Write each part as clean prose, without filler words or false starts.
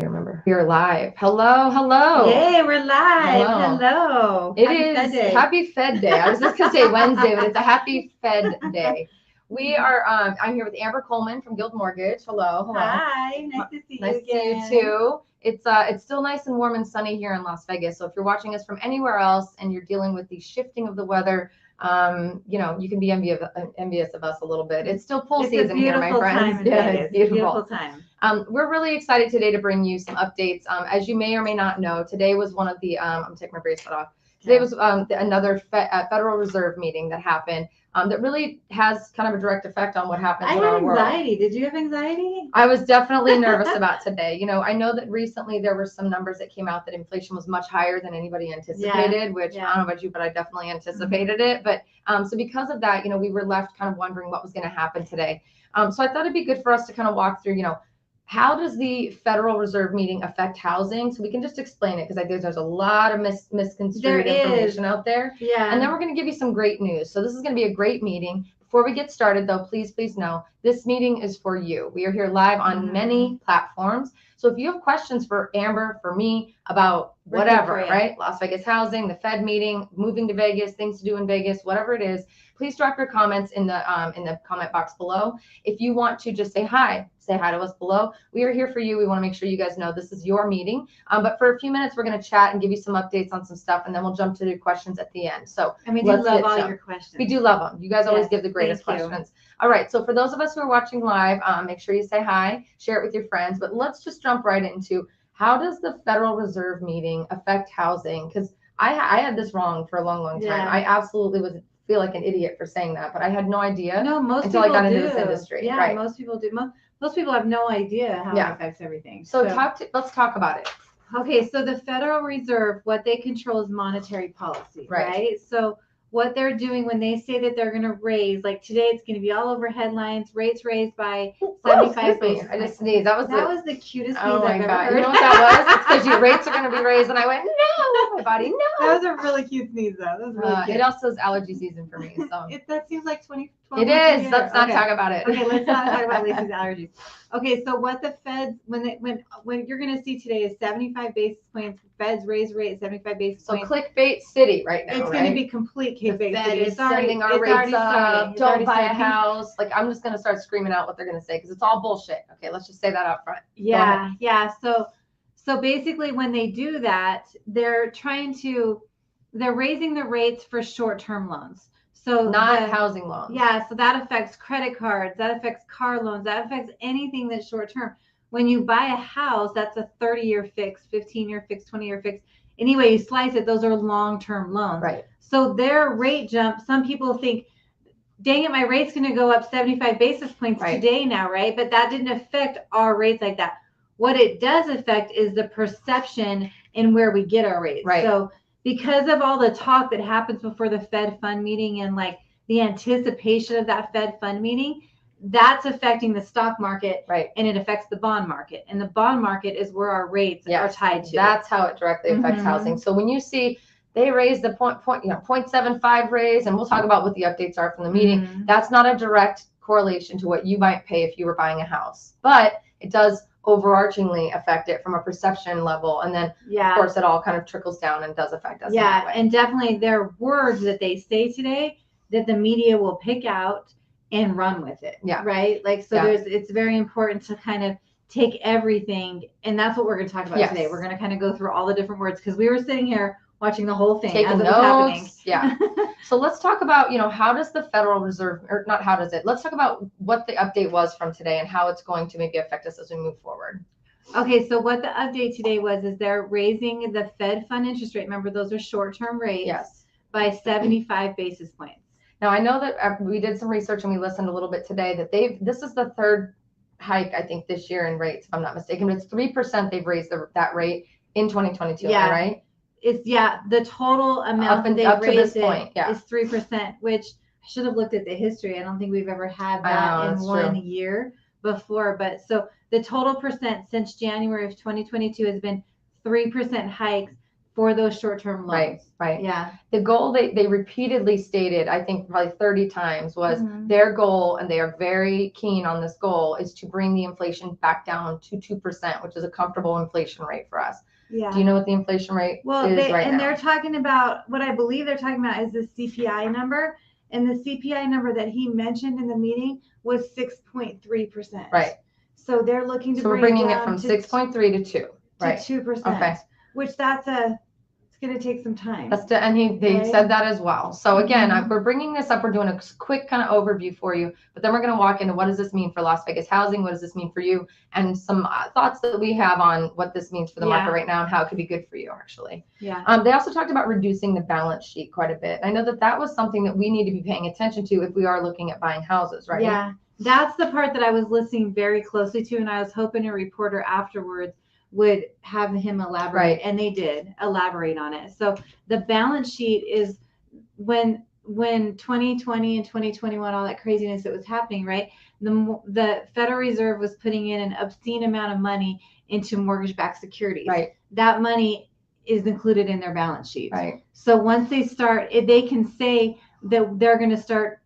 Remember, we are live. Hello, hello. Yay, we're live. Hello. Hello. It Happy is Fed Day. Happy Fed Day. I was just gonna say Wednesday, but it's a Happy Fed Day. We are. I'm here with Amber Coleman from Guild Mortgage. Hello, hello. Hi, nice to see Nice you to see again. you too. It's still nice and warm and sunny here in Las Vegas. So if you're watching us from anywhere else and you're dealing with the shifting of the weather, you can be envious of us a little bit. It's still pool season here, my friends. Yeah, it's beautiful time. We're really excited today to bring you some updates. As you may or may not know, today was one of the I'm taking my bracelet off. Today was another Federal Reserve meeting that happened that really has kind of a direct effect on what happens in our world. I had anxiety. Did you have anxiety? I was definitely nervous about today. I know that recently there were some numbers that came out that inflation was much higher than anybody anticipated, which I don't know about you, but I definitely anticipated it. But so because of that, we were left kind of wondering what was going to happen today. So I thought it'd be good for us to kind of walk through, how does the Federal Reserve meeting affect housing? So we can just explain it because I think there's a lot of misconstrued information out there. Yeah. And then we're going to give you some great news. So this is going to be a great meeting. Before we get started, though, please know this meeting is for you. We are here live on many platforms. So if you have questions for Amber, for me, about whatever, right? Las Vegas housing, the Fed meeting, moving to Vegas, things to do in Vegas, whatever it is, please drop your comments in the comment box below. If you want to just say hi to us below. We are here for you. We want to make sure you guys know this is your meeting. But for a few minutes, we're going to chat and give you some updates on some stuff, and then we'll jump to the questions at the end. So we do love all your questions. We do love them. You guys always give the greatest questions. All right. So for those of us who are watching live, make sure you say hi, share it with your friends. But let's just jump right into how does the Federal Reserve meeting affect housing? Because I had this wrong for a long time. I absolutely feel like an idiot for saying that, but I had no idea until I got into this industry. Yeah, right. Most people do. Most people have no idea how it affects everything. So let's talk about it. Okay, so the Federal Reserve, what they control is monetary policy, right? So what they're doing when they say that they're going to raise, like today it's going to be all over headlines, rates raised by 75 basis points. I just sneezed. That was the cutest sneeze I've ever heard. You know what that was? It's because your rates are going to be raised, and I went, no, my body, no. That was a really cute sneeze, though. That was really cute. It also is allergy season for me, so. That seems like 2012. It is. Let's not talk about it. Okay, let's not talk about Lisa's allergies. Okay, so what the Feds, when you're going to see today is 75 basis points. Feds raise rate 75 basis points. So clickbait city right now. It's going to be complete clickbait. The Fed is sending our rates up. Don't buy a house. Like I'm just going to start screaming out what they're going to say because it's all bullshit. Okay, let's just say that up front. Yeah. So basically, when they do that, they're raising the rates for short-term loans. So not housing loans. Yeah, so that affects credit cards, that affects car loans, that affects anything that's short term. When you buy a house, that's a 30-year fix, 15-year fix, 20-year fix. Anyway, you slice it, those are long-term loans. Right. So their rate jump, some people think, dang it, my rate's going to go up 75 basis points today now, right? But that didn't affect our rates like that. What it does affect is the perception in where we get our rates. Right. So because of all the talk that happens before the Fed fund meeting and like the anticipation of that Fed fund meeting, that's affecting the stock market, right? And it affects the bond market. And the bond market is where our rates are tied to. That's how it directly affects housing. So when you see they raise the 0.75 raise, and we'll talk about what the updates are from the meeting, that's not a direct correlation to what you might pay if you were buying a house, but it does overarchingly affect it from a perception level, and then of course it all kind of trickles down and does affect us. Yeah, and definitely there are words that they say today that the media will pick out and run with it. Yeah. Right. Like so, it's very important to kind of take everything, and that's what we're going to talk about today. We're going to kind of go through all the different words because we were sitting here watching the whole thing taking as it notes. was happening. Yeah. So let's talk about, how does the Federal Reserve, or not how does it, let's talk about what the update was from today and how it's going to maybe affect us as we move forward. Okay, so what the update today is they're raising the Fed fund interest rate. Remember, those are short-term rates. Yes. By 75 basis points. Now, I know that we did some research and we listened a little bit today that this is the third hike, I think, this year in rates, if I'm not mistaken. It's 3% they've raised that rate in 2022, right? It's the total amount that they've raised is 3%, which I should have looked at the history. I don't think we've ever had that in one year before. But so the total percent since January of 2022 has been 3% hikes. for those short-term loans. Right. Yeah. The goal they repeatedly stated, I think probably 30 times, was their goal, and they are very keen on this goal, is to bring the inflation back down to 2%, which is a comfortable inflation rate for us. Yeah. Do you know what the inflation rate is right now? They're talking about, what I believe they're talking about is the CPI number. And the CPI number that he mentioned in the meeting was 6.3%. Right. So they're looking to So we're bringing it from 6.3 to 2. Right. To 2%. Okay. Which it's going to take some time. And they said that as well. So again, we're bringing this up. We're doing a quick kind of overview for you, but then we're going to walk into what does this mean for Las Vegas housing? What does this mean for you? And some thoughts that we have on what this means for the market right now and how it could be good for you, actually. Yeah. They also talked about reducing the balance sheet quite a bit. I know that was something that we need to be paying attention to if we are looking at buying houses, right? Yeah. That's the part that I was listening very closely to, and I was hoping a reporter afterwards would have him elaborate, and they did elaborate on it. So the balance sheet is when 2020 and 2021, all that craziness that was happening, right? The Federal Reserve was putting in an obscene amount of money into mortgage-backed securities. Right. That money is included in their balance sheet. Right. So once they start, they can say that they're going to start.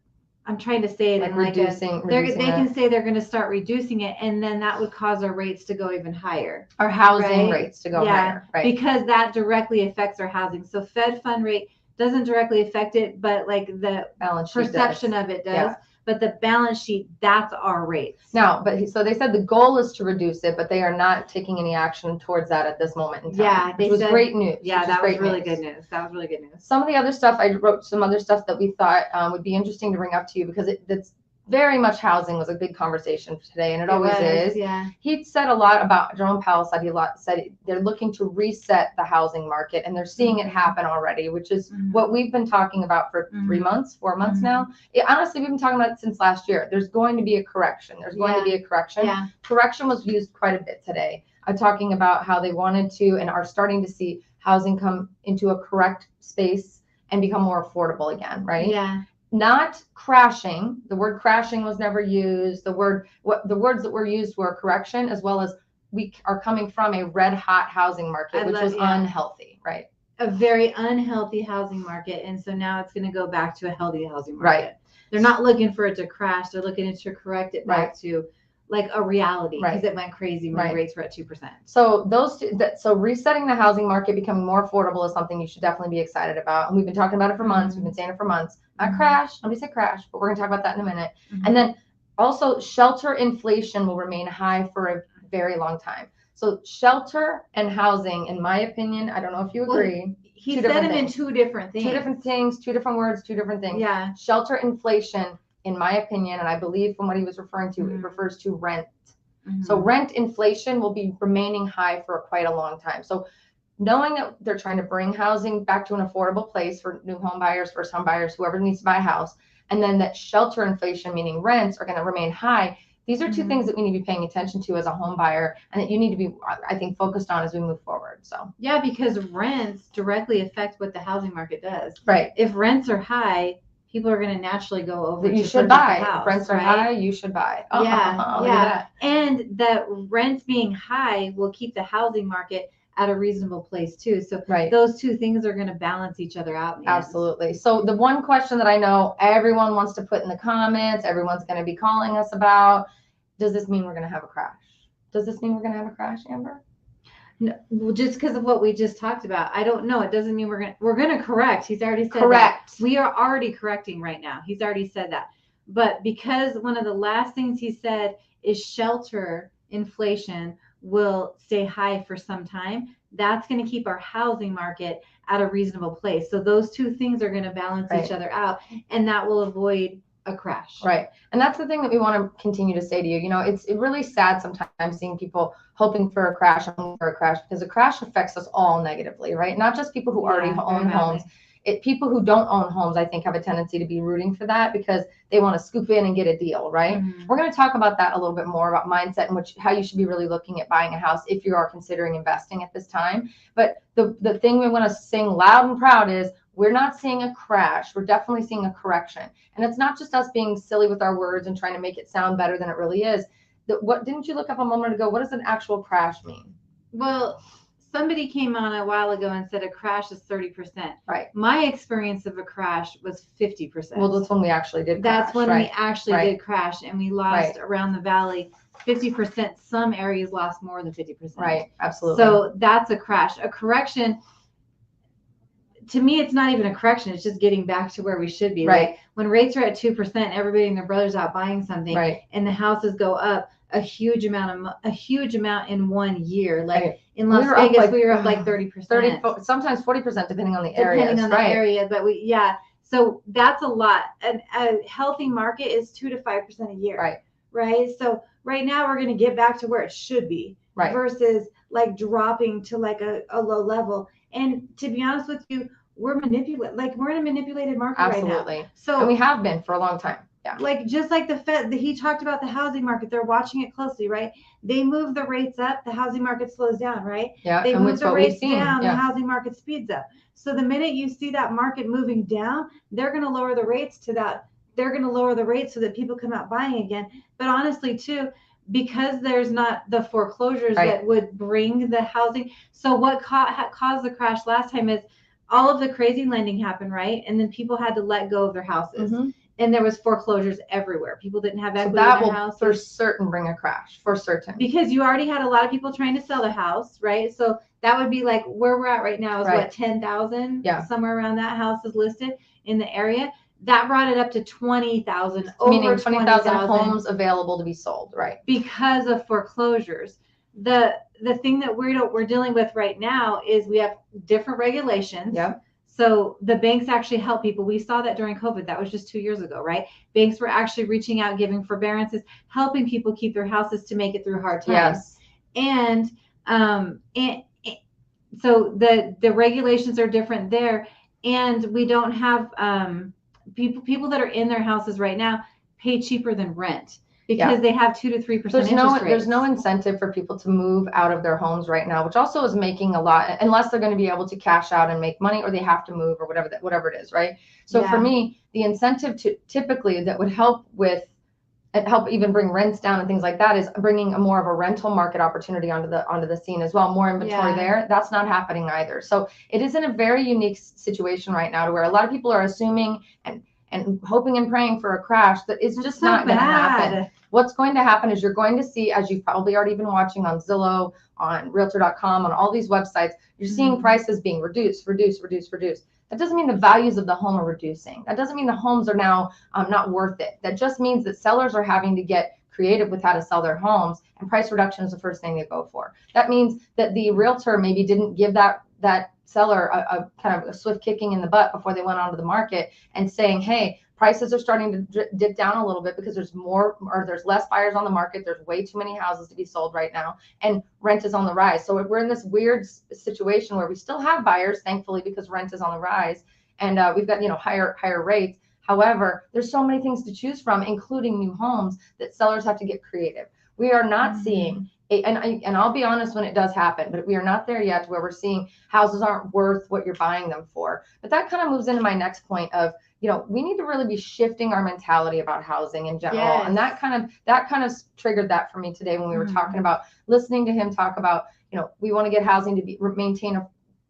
I'm trying to say it in reducing they can say they're going to start reducing it, and then that would cause our rates to go even higher. Our housing rates to go higher, right? Because that directly affects our housing. So Fed fund rate doesn't directly affect it, but like the balance sheet perception of it does. Yeah. But the balance sheet, that's our rates. Now, so they said the goal is to reduce it, but they are not taking any action towards that at this moment in time. Yeah, which was great news. Yeah, that was really good news. That was really good news. Some of the other stuff, I wrote some other stuff that we thought would be interesting to bring up to you, because it's very much housing was a big conversation today, and it always is. Yeah. He said a lot about, Jerome Powell said they're looking to reset the housing market, and they're seeing it happen already, which is what we've been talking about for 4 months now. Honestly, we've been talking about it since last year. There's going to be a correction. Yeah. Correction was used quite a bit today. I'm talking about how they wanted to and are starting to see housing come into a correct space and become more affordable again, right? Yeah. Not crashing. The word crashing was never used. The words that were used were correction, as well as we are coming from a red hot housing market, which was unhealthy, right? A very unhealthy housing market. And so now it's going to go back to a healthy housing market. Right. They're not looking for it to crash. They're looking to correct it back to like a reality, because it went crazy when rates were at 2%. So so resetting the housing market, becoming more affordable, is something you should definitely be excited about. And we've been talking about it for months. We've been saying it for months. Not crash. Nobody said crash, but we're going to talk about that in a minute. And then also, shelter inflation will remain high for a very long time. So shelter and housing, in my opinion, I don't know if you agree. He said them in two different things. Two different things, two different words, two different things. Yeah. Shelter inflation, in my opinion, and I believe from what he was referring to, it refers to rent. So rent inflation will be remaining high for quite a long time. So knowing that they're trying to bring housing back to an affordable place for new home buyers, first home buyers, whoever needs to buy a house, and then that shelter inflation, meaning rents, are going to remain high. These are two things that we need to be paying attention to as a home buyer, and that you need to be, I think, focused on as we move forward. So yeah, because rents directly affect what the housing market does. Right. If rents are high, people are going to naturally go over you should buy. If rents are high, you should buy. Yeah. And the rents being high will keep the housing market at a reasonable place too. So those two things are going to balance each other out. Absolutely. So the one question that I know everyone wants to put in the comments, everyone's going to be calling us about, does this mean we're going to have a crash? Does this mean we're going to have a crash, Amber? No, well, just because of what we just talked about, I don't know. It doesn't mean we're gonna correct. He's already said correct. That. We are already correcting right now. He's already said that. But because one of the last things he said is shelter inflation will stay high for some time, that's going to keep our housing market at a reasonable place. So those two things are going to balance each other out, and that will avoid a crash. Right. And that's the thing that we want to continue to say to you. You know, it's really sad sometimes seeing people hoping for a crash, because a crash affects us all negatively, right? Not just people who already own homes. People who don't own homes, I think, have a tendency to be rooting for that because they want to scoop in and get a deal, right? We're going to talk about that a little bit more, about mindset and how you should be really looking at buying a house if you are considering investing at this time. But the thing we want to sing loud and proud is, we're not seeing a crash. We're definitely seeing a correction. And it's not just us being silly with our words and trying to make it sound better than it really is. What didn't you look up a moment ago? What does an actual crash mean? Well, somebody came on a while ago and said a crash is 30%. Right. My experience of a crash was 50%. Well, that's when we actually did That's crash, when we actually right. did crash, and we lost around the valley 50%. Some areas lost more than 50%. Right, absolutely. So that's a crash. A correction, to me, it's not even a correction. It's just getting back to where we should be. Right. Like when rates are at 2%, everybody and their brother's out buying something, right. and the houses go up a huge amount in 1 year. Like right. in Las Vegas, we were up like 30%, 30, sometimes 40%, depending on the depending on the right. area. But so that's a lot. A healthy market is 2 to 5% a year. Right. Right. So right now we're going to get back to where it should be. Right. Versus like dropping to like a low level. And to be honest with you, we're in a manipulated market Absolutely. right now. So and we have been for a long time. Yeah. Like just like the Fed, he talked about the housing market. They're watching it closely, right? They move the rates up, the housing market slows down, right? Yeah. They and move the rates down, yeah. the housing market speeds up. So the minute you see that market moving down, they're going to lower the rates to that. They're going to lower the rates so that people come out buying again. But honestly, too, because there's not the foreclosures right. that would bring the housing. So what caused the crash last time is all of the crazy lending happened, right? And then people had to let go of their houses. Mm-hmm. And there was foreclosures everywhere. People didn't have equity in their house. For certain bring a crash, for certain. Because you already had a lot of people trying to sell their house, right? So that would be like where we're at right now is what, 10,000? Yeah. Somewhere around that house is listed in the area. That brought it up to 20,000. Meaning 20,000 homes available to be sold, right? Because of foreclosures. The thing that we're dealing with right now is we have different regulations. Yeah. So the banks actually help people. We saw that during COVID. That was just 2 years ago, right? Banks were actually reaching out, giving forbearances, helping people keep their houses to make it through hard times. Yes. And so the regulations are different there, and we don't have people that are in their houses right now pay cheaper than rent. Because they have 2 to 3% interest rates. There's no incentive for people to move out of their homes right now, which also is making a lot, unless they're going to be able to cash out and make money, or they have to move, or whatever it is, right? So for me, the incentive typically that would help even bring rents down and things like that is bringing more of a rental market opportunity onto the scene as well. More inventory there. That's not happening either. So it is in a very unique situation right now, to where a lot of people are assuming and hoping and praying for a crash that is just not going to happen. What's going to happen is you're going to see, as you've probably already been watching on Zillow, on Realtor.com, on all these websites, you're seeing prices being reduced. That doesn't mean the values of the home are reducing. That doesn't mean the homes are now not worth it. That just means that sellers are having to get creative with how to sell their homes, and price reduction is the first thing they go for. That means that the realtor maybe didn't give that seller a kind of a swift kicking in the butt before they went onto the market, and saying, hey, prices are starting to dip down a little bit because there's less buyers on the market. There's way too many houses to be sold right now, and rent is on the rise. So we're in this weird situation where we still have buyers, thankfully, because rent is on the rise, and we've got higher rates. However, there's so many things to choose from, including new homes, that sellers have to get creative. We are not seeing and I'll be honest when it does happen, but we are not there yet where we're seeing houses aren't worth what you're buying them for. But that kind of moves into my next point of, we need to really be shifting our mentality about housing in general. Yes. And that kind of triggered that for me today when we were talking about listening to him talk about, we want to get housing to maintain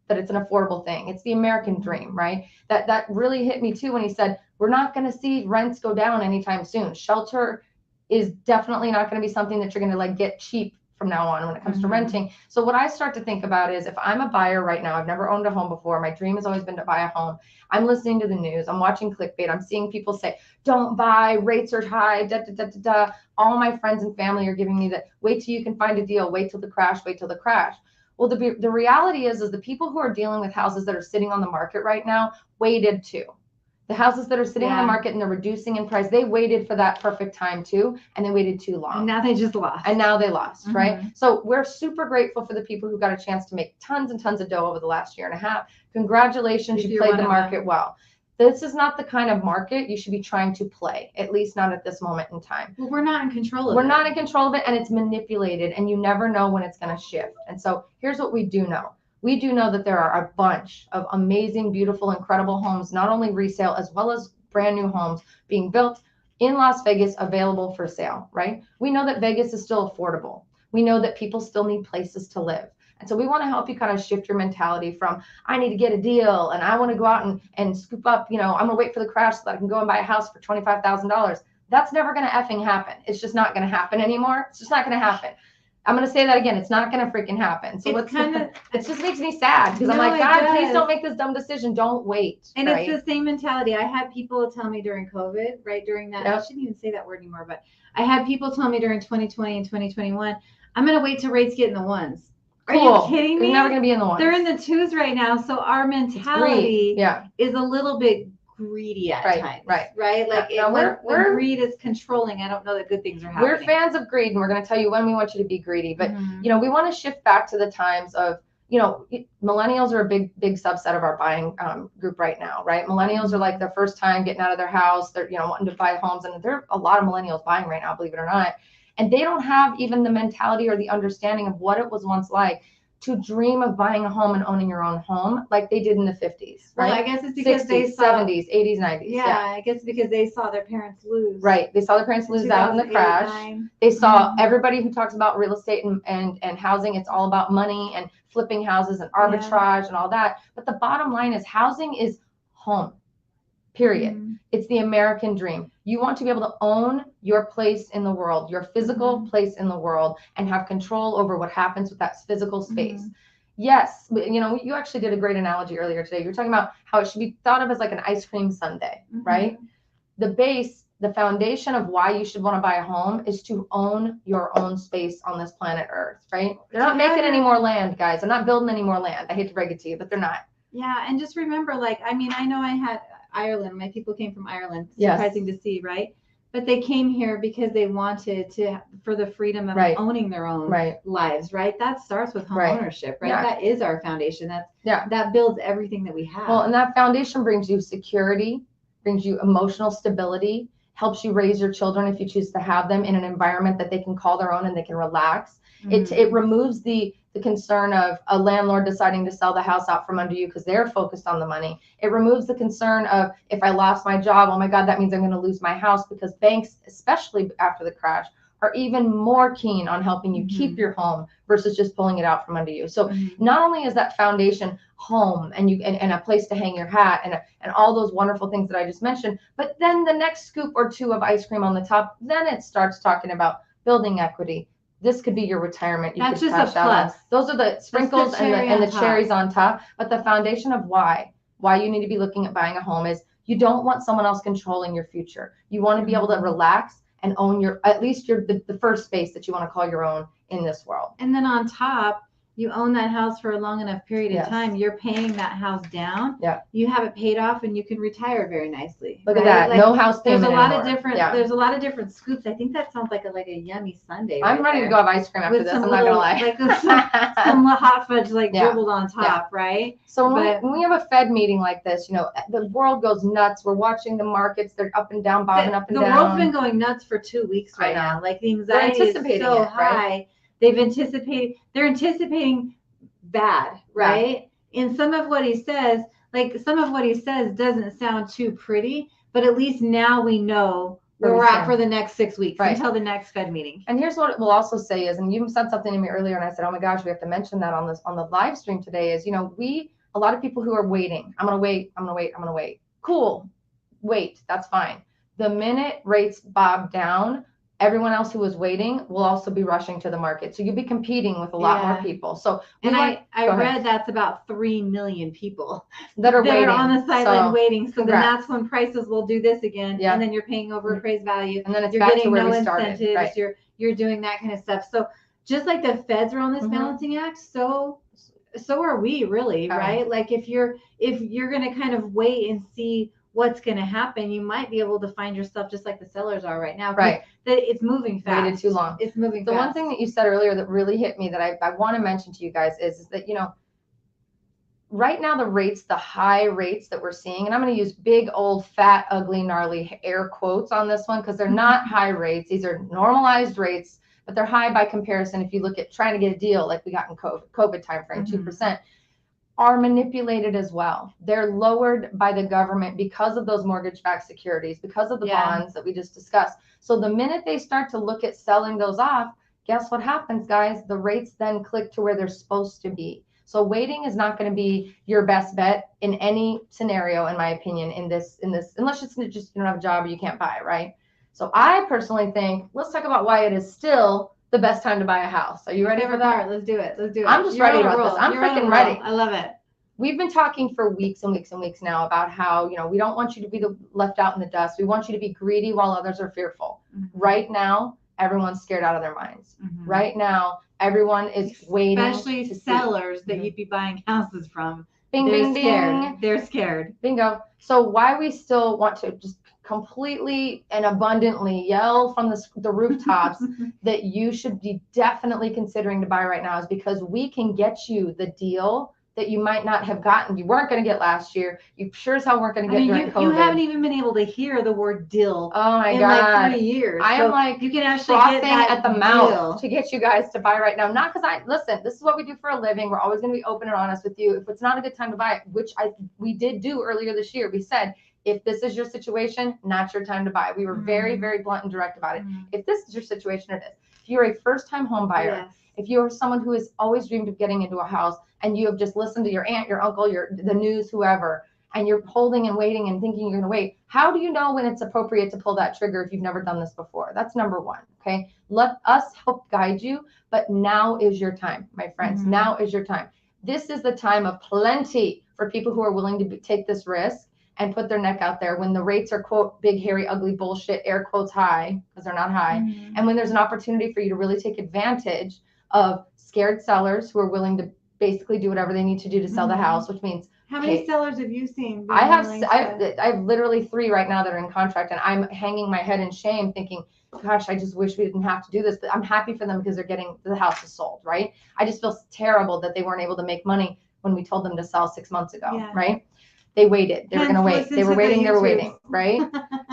that it's an affordable thing. It's the American dream, right? That really hit me too when he said, we're not going to see rents go down anytime soon. Shelter is definitely not going to be something that you're going to get cheap from now on when it comes to renting. So what I start to think about is, if I'm a buyer right now, I've never owned a home before. My dream has always been to buy a home. I'm listening to the news. I'm watching clickbait. I'm seeing people say, don't buy, rates are high, da, da, da, da, da. All my friends and family are giving me that, wait till you can find a deal, wait till the crash, wait till the crash. Well, the reality is the people who are dealing with houses that are sitting on the market right now waited too. The houses that are sitting on the market and they're reducing in price, they waited for that perfect time too, and they waited too long. And now they just lost. And now they lost, right? So we're super grateful for the people who got a chance to make tons and tons of dough over the last year and a half. Congratulations, you played the market well. This is not the kind of market you should be trying to play, at least not at this moment in time. Well, we're not in control of it. We're not in control of it, and it's manipulated, and you never know when it's going to shift. And so here's what we do know. We do know that there are a bunch of amazing, beautiful, incredible homes, not only resale, as well as brand new homes being built in Las Vegas available for sale, right? We know that Vegas is still affordable. We know that people still need places to live. And so we want to help you kind of shift your mentality from, I need to get a deal and I want to go out and scoop up, I'm going to wait for the crash so that I can go and buy a house for $25,000. That's never going to effing happen. It's just not going to happen anymore. It's just not going to happen. I'm going to say that again. It's not going to freaking happen. So it just makes me sad because I'm like, God, please don't make this dumb decision. Don't wait. And right? It's the same mentality. I had people tell me during COVID, right? During that, I shouldn't even say that word anymore, but I had people tell me during 2020 and 2021, I'm going to wait till rates get in the ones. Are you kidding me? They're never going to be in the ones. They're in the twos right now. So our mentality is a little bit greedy at times. Right. Like when greed is controlling, I don't know that good things are happening. We're fans of greed, and we're going to tell you when we want you to be greedy. But, we want to shift back to the times of, millennials are a big subset of our buying group right now, right? Millennials are like their first time getting out of their house. They're, wanting to buy homes. And there are a lot of millennials buying right now, believe it or not. And they don't have even the mentality or the understanding of what it was once like to dream of buying a home and owning your own home like they did in the 50s, right? Well, I guess it's because 60s, they saw 70s, 80s, 90s. Yeah, I guess because they saw their parents lose. Right. They saw their parents lose out in the crash. They saw everybody who talks about real estate and housing, it's all about money and flipping houses and arbitrage and all that. But the bottom line is housing is home. Period. It's the American dream. You want to be able to own your place in the world, your physical place in the world, and have control over what happens with that physical space. Yes, you actually did a great analogy earlier today. You're talking about how it should be thought of as like an ice cream sundae, right? The foundation of why you should want to buy a home is to own your own space on this planet Earth, right? They're not making any more land, guys. They're not building any more land. I hate to break it to you, but they're not. Yeah, and just remember, I know I had Ireland. My people came from Ireland. Surprising to see, right? But they came here because they wanted for the freedom of owning their own lives, right? That starts with home ownership, right? Yeah. That is our foundation. That builds everything that we have. Well, and that foundation brings you security, brings you emotional stability, helps you raise your children if you choose to have them in an environment that they can call their own and they can relax. It removes the concern of a landlord deciding to sell the house out from under you because they're focused on the money. It removes the concern of, if I lost my job, oh my God, that means I'm going to lose my house, because banks, especially after the crash, are even more keen on helping you keep your home versus just pulling it out from under you. So not only is that foundation home and a place to hang your hat and all those wonderful things that I just mentioned, but then the next scoop or two of ice cream on the top, then it starts talking about building equity. This could be your retirement. You That's could just a plus. Those are the sprinkles and the cherries on top. But the foundation of why you need to be looking at buying a home is you don't want someone else controlling your future. You want to be able to relax and own at least the first space that you want to call your own in this world. And then on top, you own that house for a long enough period of time. You're paying that house down. Yeah. You have it paid off and you can retire very nicely. Look at that. No house payment There's a lot anymore. There's a lot of different scoops. I think that sounds like a yummy sundae. I'm ready to go have ice cream after this. I'm not gonna lie. Like some hot fudge dribbled on top, right? So when we have a Fed meeting like this, the world goes nuts. We're watching the markets. They're up and down, bobbing up and down. The world's been going nuts for 2 weeks right now. Like the anxiety is so high. They're anticipating bad, right? And some of what he says doesn't sound too pretty, but at least now we know where we're at for the next 6 weeks until the next Fed meeting. And here's what we'll also say is, and you said something to me earlier, and I said, oh my gosh, we have to mention that on the live stream today, is a lot of people who are waiting. I'm gonna wait. Cool, wait, that's fine. The minute rates bob down, everyone else who was waiting will also be rushing to the market. So you'll be competing with a lot more people. So I read that's about 3 million people that are waiting. On the sideline waiting. So then that's when prices will do this again. Yeah. And then you're paying over appraised value. And then it's back to where we started. Incentives. Right. You're doing that kind of stuff. So just like the feds are on this balancing act, so are we really, right? Like if you're going to kind of wait and see what's going to happen, you might be able to find yourself just like the sellers are right now. Right. That it's moving fast. Waited too long. It's moving fast. The one thing that you said earlier that really hit me that I want to mention to you guys is that, right now the high rates that we're seeing, and I'm going to use big, old, fat, ugly, gnarly air quotes on this one because they're not high rates. These are normalized rates, but they're high by comparison. If you look at trying to get a deal like we got in COVID timeframe, 2%. Are manipulated as well. They're lowered by the government because of those mortgage-backed securities, because of the bonds that we just discussed. So the minute they start to look at selling those off, guess what happens, guys? The rates then click to where they're supposed to be. So waiting is not going to be your best bet in any scenario, in my opinion, in this, unless it's just you don't have a job or you can't buy, right? So I personally think, let's talk about why it is still the best time to buy a house. Are you ready for that? Let's do it. Let's do it. I'm just ready about this. I'm freaking ready. I love it. We've been talking for weeks and weeks and weeks now about how, we don't want you to be left out in the dust. We want you to be greedy while others are fearful. Right now, everyone's scared out of their minds. Right now, everyone is waiting. Especially sellers that you'd be buying houses from. Bing, They're bing, scared. bing. They're scared. Bingo. So why we still want to just completely and abundantly yell from the rooftops that you should be definitely considering to buy right now is because we can get you the deal that you might not have gotten. You weren't going to get last year. You sure as hell weren't going to get during COVID. You haven't even been able to hear the word deal in God. Like 3 years. I am like you can actually frothing get that at the deal. mouth to get you guys to buy right now. Not because listen, this is what we do for a living. We're always going to be open and honest with you. If it's not a good time to buy it, which we did do earlier this year, we said, if this is your situation, not your time to buy. We were very, very blunt and direct about it. If this is your situation, it is. If you're a first-time home buyer, if you're someone who has always dreamed of getting into a house and you have just listened to your aunt, your uncle, the news, whoever, and you're holding and waiting and thinking you're going to wait, how do you know when it's appropriate to pull that trigger if you've never done this before? That's number one, okay? Let us help guide you, but now is your time, my friends. Now is your time. This is the time of plenty for people who are willing to take this risk and put their neck out there when the rates are, quote, big, hairy, ugly bullshit, air quotes high, because they're not high. And when there's an opportunity for you to really take advantage of scared sellers who are willing to basically do whatever they need to do to sell the house, which means how many sellers have you seen? I have literally 3 right now that are in contract, and I'm hanging my head in shame thinking, gosh, I just wish we didn't have to do this, but I'm happy for them because they're getting the house is sold, right? I just feel terrible that they weren't able to make money when we told them to sell 6 months ago, right? They waited. They were going to wait. They were waiting, right?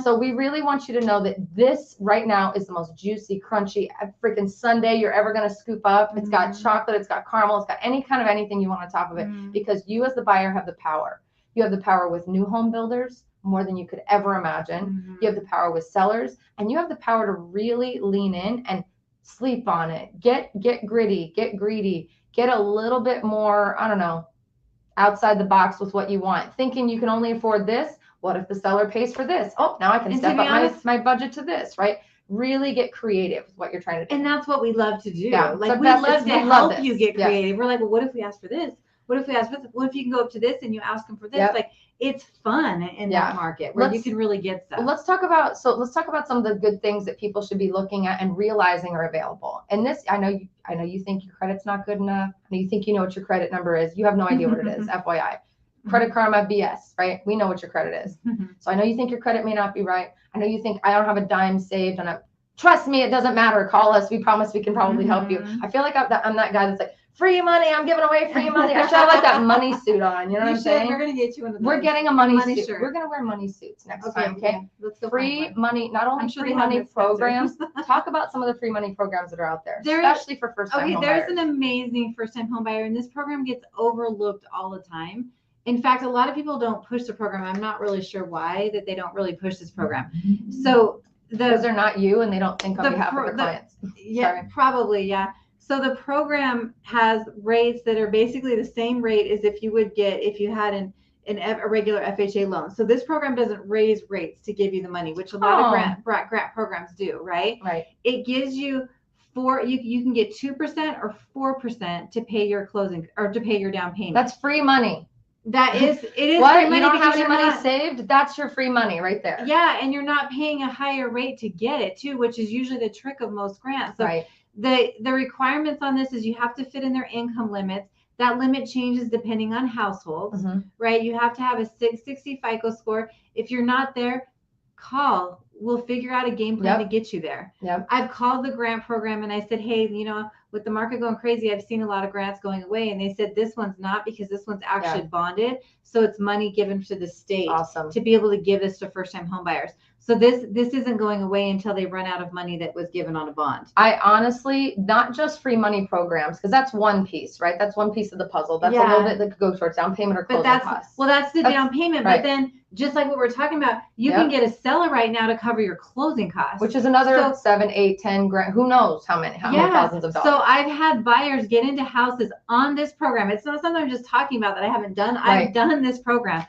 So we really want you to know that this right now is the most juicy, crunchy, freaking sundae you're ever going to scoop up. It's got chocolate. It's got caramel. It's got any kind of anything you want on top of it because you as the buyer have the power. You have the power with new home builders more than you could ever imagine. You have the power with sellers, and you have the power to really lean in and sleep on it. Get gritty, get greedy, get a little bit more, I don't know, outside the box with what you want, thinking you can only afford this. What if the seller pays for this? Oh, now I can step up my budget to this, right? Really get creative with what you're trying to do. And that's what we love to do. Yeah. Like so we love to help you get creative. Yes. We're like, well, what if we ask for this? What if we ask for this? What if you can go up to this and you ask them for this? Yep. Like it's fun in that market where you can really get stuff. Let's talk about some of the good things that people should be looking at and realizing are available. And this, I know you think your credit's not good enough. And you think you know what your credit number is. You have no idea what it is, FYI. Credit Karma BS, right? We know what your credit is. So I know you think your credit may not be right. I know you think I don't have a dime saved and trust me, it doesn't matter. Call us. We promise we can probably help you. I feel like I'm that guy that's like, free money. I'm giving away free money. I should have like that money suit on. You know what I'm saying? We're going to get you one of those. We're getting a money suit. We're going to wear money suits next time. Okay. Free money, not only free money programs. Talk about some of the free money programs that are out there, especially for first-time home buyers. There's an amazing first-time home buyer, and this program gets overlooked all the time. In fact, a lot of people don't push the program. I'm not really sure why that they don't really push this program. So because they're not you and they don't think on behalf of their clients. Yeah, probably. Yeah. So the program has rates that are basically the same rate as if you would get if you had a regular FHA loan. So this program doesn't raise rates to give you the money, which a lot of grant programs do, right? Right. It gives you you can get 2% or 4% to pay your closing or to pay your down payment. That's free money. It is what? Free money. You don't have any money saved? That's your free money right there. Yeah, and you're not paying a higher rate to get it too, which is usually the trick of most grants. So right. The requirements on this is you have to fit in their income limits. That limit changes depending on households, right? You have to have a 660 FICO score. If you're not there, call. We'll figure out a game plan to get you there. I've called the grant program and I said, hey, with the market going crazy, I've seen a lot of grants going away. And they said, this one's not because this one's actually bonded. So it's money given to the state to be able to give this to first-time home buyers. So this isn't going away until they run out of money that was given on a bond. I honestly, not just free money programs, because that's one piece, right? That's one piece of the puzzle. That's a little bit that could go towards down payment or closing costs. Well, that's the down payment. But then just like what we're talking about, you can get a seller right now to cover your closing costs, which is another 7, 8, 10 grand. Who knows how many thousands of dollars. So I've had buyers get into houses on this program. It's not something I'm just talking about that I haven't done. I've done this program.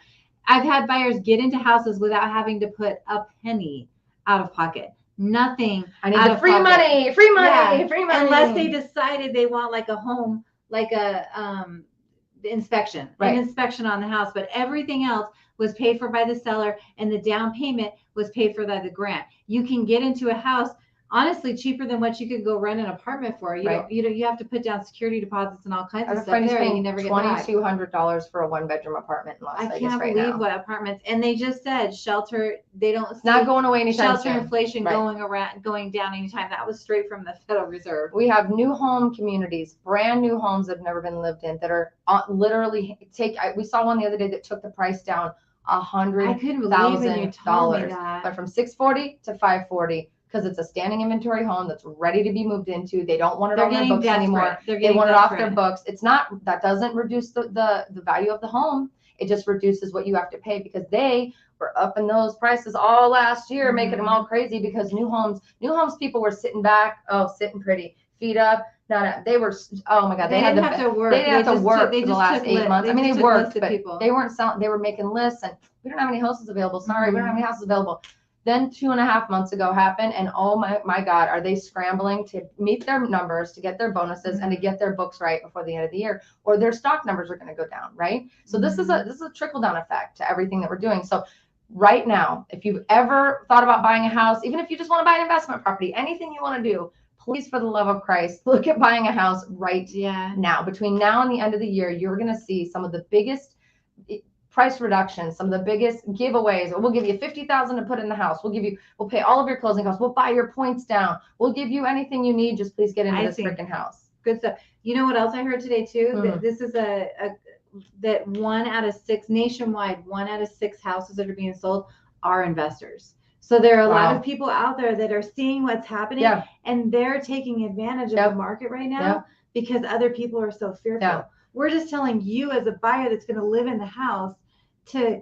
I've had buyers get into houses without having to put a penny out of pocket. Nothing. I need the free money, free money, free money. Unless they decided they want like a home, like a inspection, an inspection on the house, but everything else was paid for by the seller, and the down payment was paid for by the grant. You can get into a house honestly cheaper than what you could go rent an apartment for. You have to put down security deposits and all kinds of stuff there. You never get $2,200 for a 1-bedroom apartment in Las Vegas right now. I can't believe what apartments, and they just said shelter. They don't. It's not going away anytime soon. Shelter inflation going down anytime. That was straight from the Federal Reserve. We have new home communities, brand new homes that have never been lived in, that are literally we saw one the other day that took the price down $100,000, but from $640 to $540. Because it's a standing inventory home that's ready to be moved into. They don't want it on their books anymore. They want it off their books. It's not, that doesn't reduce the value of the home. It just reduces what you have to pay, because they were upping those prices all last year, making them all crazy, because new homes people were sitting back, sitting pretty, feet up. No, they were, oh my God, they didn't have to work. They didn't have to work for the last 8 months. I mean, they worked, but they weren't selling, they were making lists, and we don't have any houses available. Sorry, we don't have any houses available. Then 2.5 months ago happened, and oh my God, are they scrambling to meet their numbers, to get their bonuses, and to get their books right before the end of the year, or their stock numbers are going to go down, right? So this is a trickle down effect to everything that we're doing. So right now, if you've ever thought about buying a house, even if you just want to buy an investment property, anything you want to do, please, for the love of Christ, look at buying a house right now. Between now and the end of the year, you're going to see some of the biggest price reductions, some of the biggest giveaways. We'll give you $50,000 to put in the house. We'll pay all of your closing costs. We'll buy your points down. We'll give you anything you need. Just please get into this freaking house. Good stuff. You know what else I heard today too? That this is that 1 out of 6 nationwide, 1 out of 6 houses that are being sold are investors. So there are a lot of people out there that are seeing what's happening, and they're taking advantage of the market right now because other people are so fearful. We're just telling you, as a buyer that's going to live in the house, to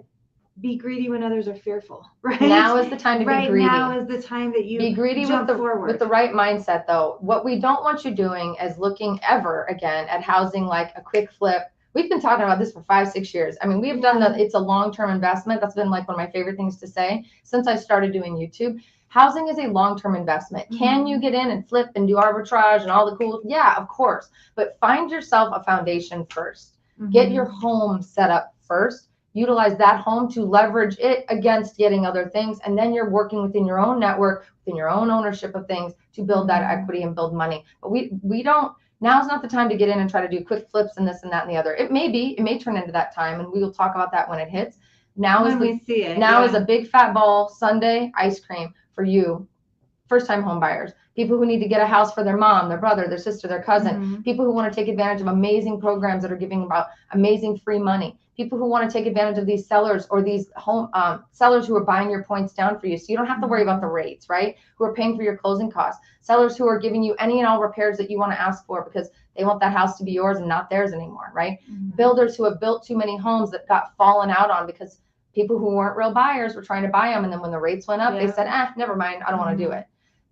be greedy when others are fearful. Right now is the time to be greedy. Right now is the time that you be greedy with the right mindset, though. What we don't want you doing is looking ever again at housing like a quick flip. We've been talking about this for 5-6 years. I mean, we have done that. It's a long-term investment. That's been like one of my favorite things to say since I started doing YouTube. Housing is a long-term investment. Can you get in and flip and do arbitrage and all the cool? Yeah, of course. But find yourself a foundation first. Get your home set up first. Utilize that home to leverage it against getting other things. And then you're working within your own network, within your own ownership of things to build that equity and build money. But we don't, now's not the time to get in and try to do quick flips and this and that and the other. It may turn into that time, and we will talk about that when it hits. Now is a big fat ball Sunday ice cream for you, first-time home buyers, people who need to get a house for their mom, their brother, their sister, their cousin, people who want to take advantage of amazing programs that are giving about amazing free money, people who want to take advantage of these sellers or these home sellers who are buying your points down for you, so you don't have to worry about the rates, right? Who are paying for your closing costs, sellers who are giving you any and all repairs that you want to ask for because they want that house to be yours and not theirs anymore, right? Builders who have built too many homes that got fallen out on because people who weren't real buyers were trying to buy them, and then when the rates went up, they said, never mind, I don't want to do it.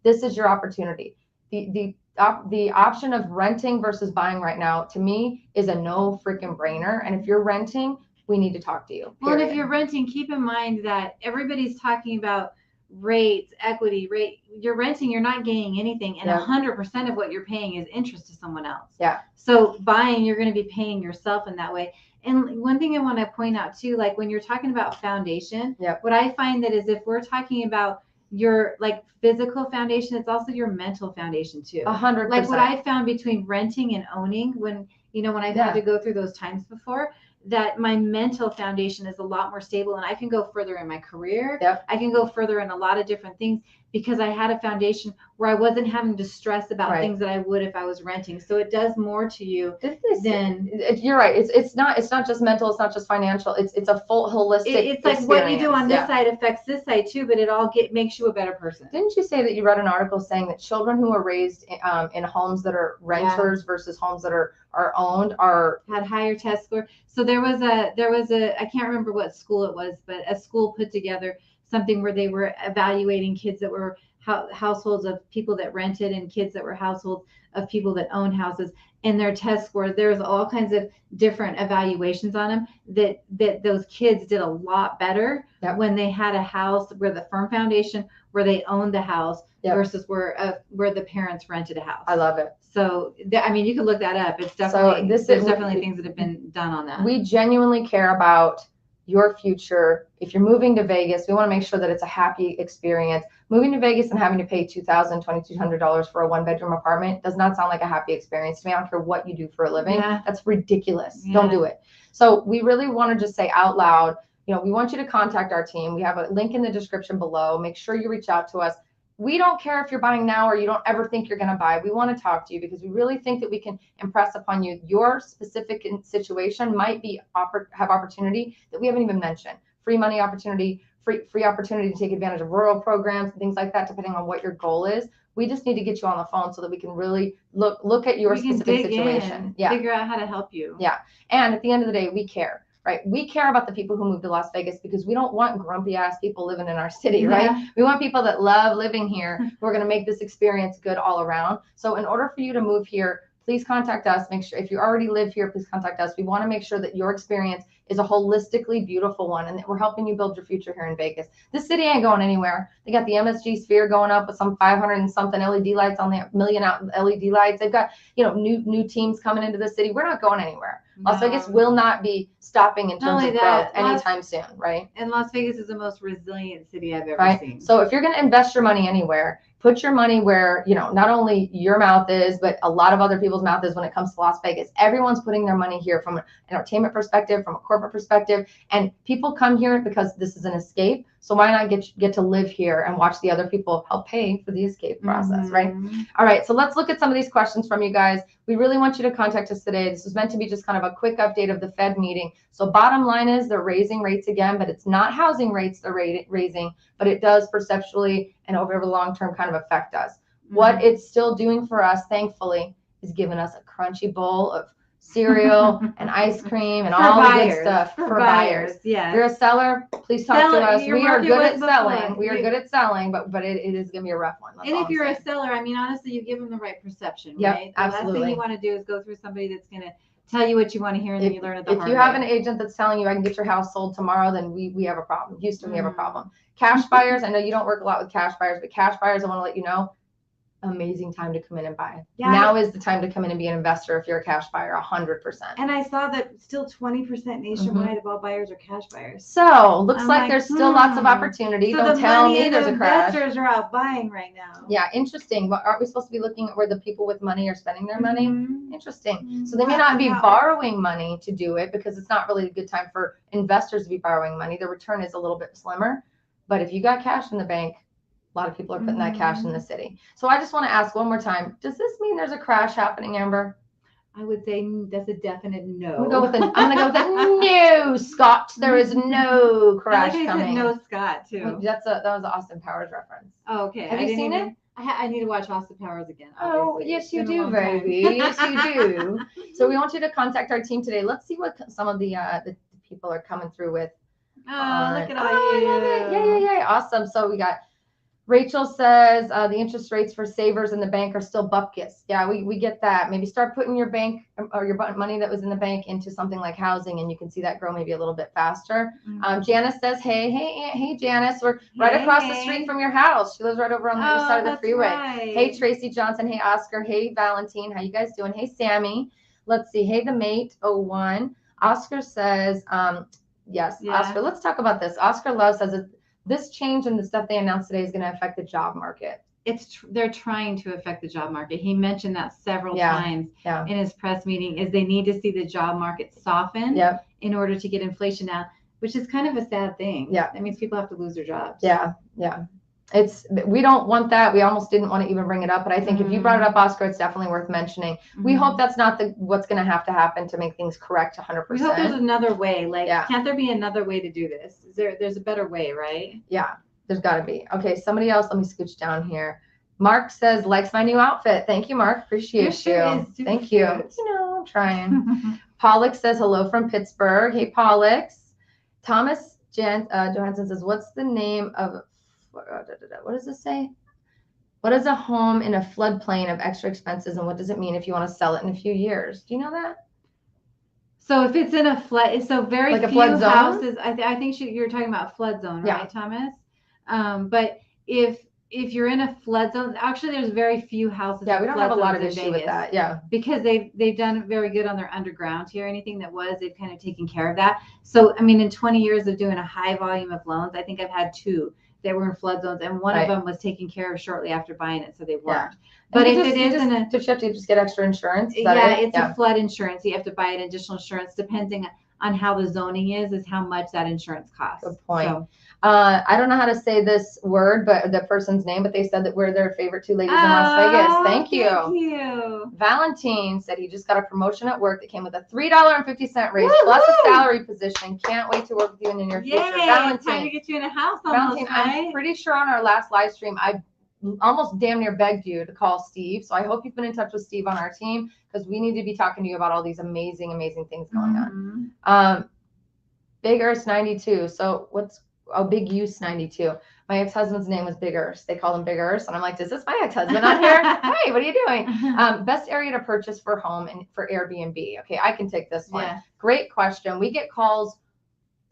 This is your opportunity. The option of renting versus buying right now, to me, is a no freaking brainer. And if you're renting, we need to talk to you. Well, and if you're renting, keep in mind that everybody's talking about rates, equity, rate. You're renting, you're not gaining anything, and 100% of what you're paying is interest to someone else. So buying, you're going to be paying yourself in that way. And one thing I want to point out too, like when you're talking about foundation, what I find that is if we're talking about your like physical foundation, it's also your mental foundation too. 100%. Like what I found between renting and owning, when I've had to go through those times before, that my mental foundation is a lot more stable, and I can go further in my career. I can go further in a lot of different things because I had a foundation where I wasn't having to stress about things that I would if I was renting. So it does more to you than. You're right. It's not just mental. It's not just financial. It's a full holistic. It's like what you do on this side affects this side too, but it all makes you a better person. Didn't you say that you read an article saying that children who are raised in homes that are renters versus homes that are owned had higher test score? So there was a, I can't remember what school it was, but a school put together something where they were evaluating kids that were households of people that rented and kids that were households of people that owned houses, and their test scores. There was all kinds of different evaluations on them that those kids did a lot better when they had a house where the firm foundation, where they owned the house versus where the parents rented a house. I love it. So I mean, you can look that up. It's definitely there's definitely things that have been done on that. We genuinely care about your future. If you're moving to Vegas, we want to make sure that it's a happy experience. Moving to Vegas and having to pay $2,000, $2,200 for a 1-bedroom apartment does not sound like a happy experience to me. I don't care what you do for a living. That's ridiculous. Don't do it. So we really want to just say out loud, we want you to contact our team. We have a link in the description below. Make sure you reach out to us. We don't care if you're buying now or you don't ever think you're going to buy. We want to talk to you because we really think that we can impress upon you. Your specific situation might have opportunity that we haven't even mentioned. Free money opportunity, free opportunity to take advantage of rural programs and things like that, depending on what your goal is. We just need to get you on the phone so that we can really look at your specific situation. Figure out how to help you. And at the end of the day, we care. Right. We care about the people who move to Las Vegas because we don't want grumpy ass people living in our city. Right. We want people that love living here who are going to make this experience good all around. So in order for you to move here, please contact us. Make sure if you already live here, please contact us. We want to make sure that your experience is a holistically beautiful one and that we're helping you build your future here in Vegas. This city ain't going anywhere. They got the MSG Sphere going up with some 500 and something LED lights on the million out LED lights. They've got, new teams coming into the city. We're not going anywhere. Las Vegas will not be stopping in terms of growth anytime soon, right? And Las Vegas is the most resilient city I've ever seen. So if you're going to invest your money anywhere, put your money where, not only your mouth is, but a lot of other people's mouth is when it comes to Las Vegas. Everyone's putting their money here from an entertainment perspective, from a corporate perspective, and people come here because this is an escape. So why not get to live here and watch the other people help pay for the escape process, right? All right, so let's look at some of these questions from you guys. We really want you to contact us today. This was meant to be just kind of a quick update of the Fed meeting. So bottom line is they're raising rates again, but it's not housing rates they're raising, but it does perceptually and over the long term kind of affect us. What it's still doing for us, thankfully, is giving us a crunchy bowl of cereal and ice cream and all the good stuff for buyers. Yeah. If you're a seller, please talk to us. We are good at selling. We are good at selling, but it is going to be a rough one. And if you're a seller, I mean, honestly, you give them the right perception, right? The last thing you want to do is go through somebody that's going to tell you what you want to hear and then you learn it the hard way. If you have an agent that's telling you I can get your house sold tomorrow, then we have a problem. Houston, we have a problem. Cash buyers, I know you don't work a lot with cash buyers, but cash buyers, I want to let you know, amazing time to come in and buy. Now is the time to come in and be an investor if you're a cash buyer, 100%. And I saw that still 20% nationwide of all buyers are cash buyers. So looks like there's still lots of opportunity. So don't tell me there's a crash. Investors are out buying right now. Yeah, interesting. But aren't we supposed to be looking at where the people with money are spending their money? Interesting. So they may not be borrowing money to do it because it's not really a good time for investors to be borrowing money. The return is a little bit slimmer. But if you got cash in the bank, a lot of people are putting that cash in the city. So I just want to ask one more time, does this mean there's a crash happening, Amber? I would say that's a definite no. I'm going to go with a no, Scott. There is no crash coming. No, Scott, too. Well, that was an Austin Powers reference. Oh, okay. Have you seen it? I need to watch Austin Powers again. Obviously. Oh, yes, you do, baby. Yes, you do. So we want you to contact our team today. Let's see what some of the people are coming through with. Oh, look at all you. I love it. Yeah. Awesome. So we got Rachel says the interest rates for savers in the bank are still bupkis. Yeah, we get that. Maybe start putting your bank or your money that was in the bank into something like housing, and you can see that grow maybe a little bit faster. Janice says, hey, Janice, we're right across the street from your house. She lives right over on the other side of the freeway. Right. Hey, Tracy Johnson. Hey, Oscar. Hey, Valentine. How you guys doing? Hey, Sammy. Let's see. Hey, the mate 01. Oscar says, yes, Oscar. Let's talk about this. Oscar Love says this change in the stuff they announced today is going to affect the job market. They're trying to affect the job market. He mentioned that several times in his press meeting, is they need to see the job market soften in order to get inflation down, which is kind of a sad thing. Yeah. That means people have to lose their jobs. Yeah. We don't want that. We almost didn't want to even bring it up, but I think if you brought it up, Oscar, it's definitely worth mentioning. We hope that's not what's going to have to happen to make things correct 100%. We hope there's another way. Can't there be another way to do this? There's a better way, right? Yeah, there's got to be. Okay, somebody else. Let me scooch down here. Mark says, likes my new outfit. Thank you, Mark. Appreciate you. Thank you. You know, I'm trying. Pollux says, hello from Pittsburgh. Hey, Pollux. Thomas Johansson says, what's the name of, what does this say? What is a home in a floodplain of extra expenses, and what does it mean if you want to sell it in a few years? Do you know that? So if it's in a flood, so very Like a few flood zone? houses. I think you're talking about flood zone, right, Yeah. Thomas? But if you're in a flood zone, actually, there's very few houses. Yeah, we don't have a lot of issue with that. Yeah, because they've done very good on their underground here. Anything that was, they've kind of taken care of that. So I mean, in 20 years of doing a high volume of loans, I think I've had 2 that were in flood zones, and one of them was taken care of shortly after buying it, so they weren't. Yeah. But if you have to just get extra insurance. It's a flood insurance. You have to buy an additional insurance depending on how the zoning is how much that insurance costs. Good point. So, I don't know how to say this word, but the person's name, but they said that we're their favorite 2 ladies in Las Vegas. Thank you. Thank you. Valentine said he just got a promotion at work that came with a $3.50 raise plus a salary position. Can't wait to work with you in the near future. Valentine, time to get you in a house almost, Valentine, right? I'm pretty sure on our last live stream, I almost damn near begged you to call Steve. So I hope you've been in touch with Steve on our team, because we need to be talking to you about all these amazing, amazing things going on. Big Earth 92. So what's Big Use 92? My ex-husband's name was Big Earth. They call him Big Earth, and I'm like, is this my ex-husband on here? Hey, what are you doing? Best area to purchase for home and for Airbnb. Okay, I can take this one. Yeah. Great question. We get calls,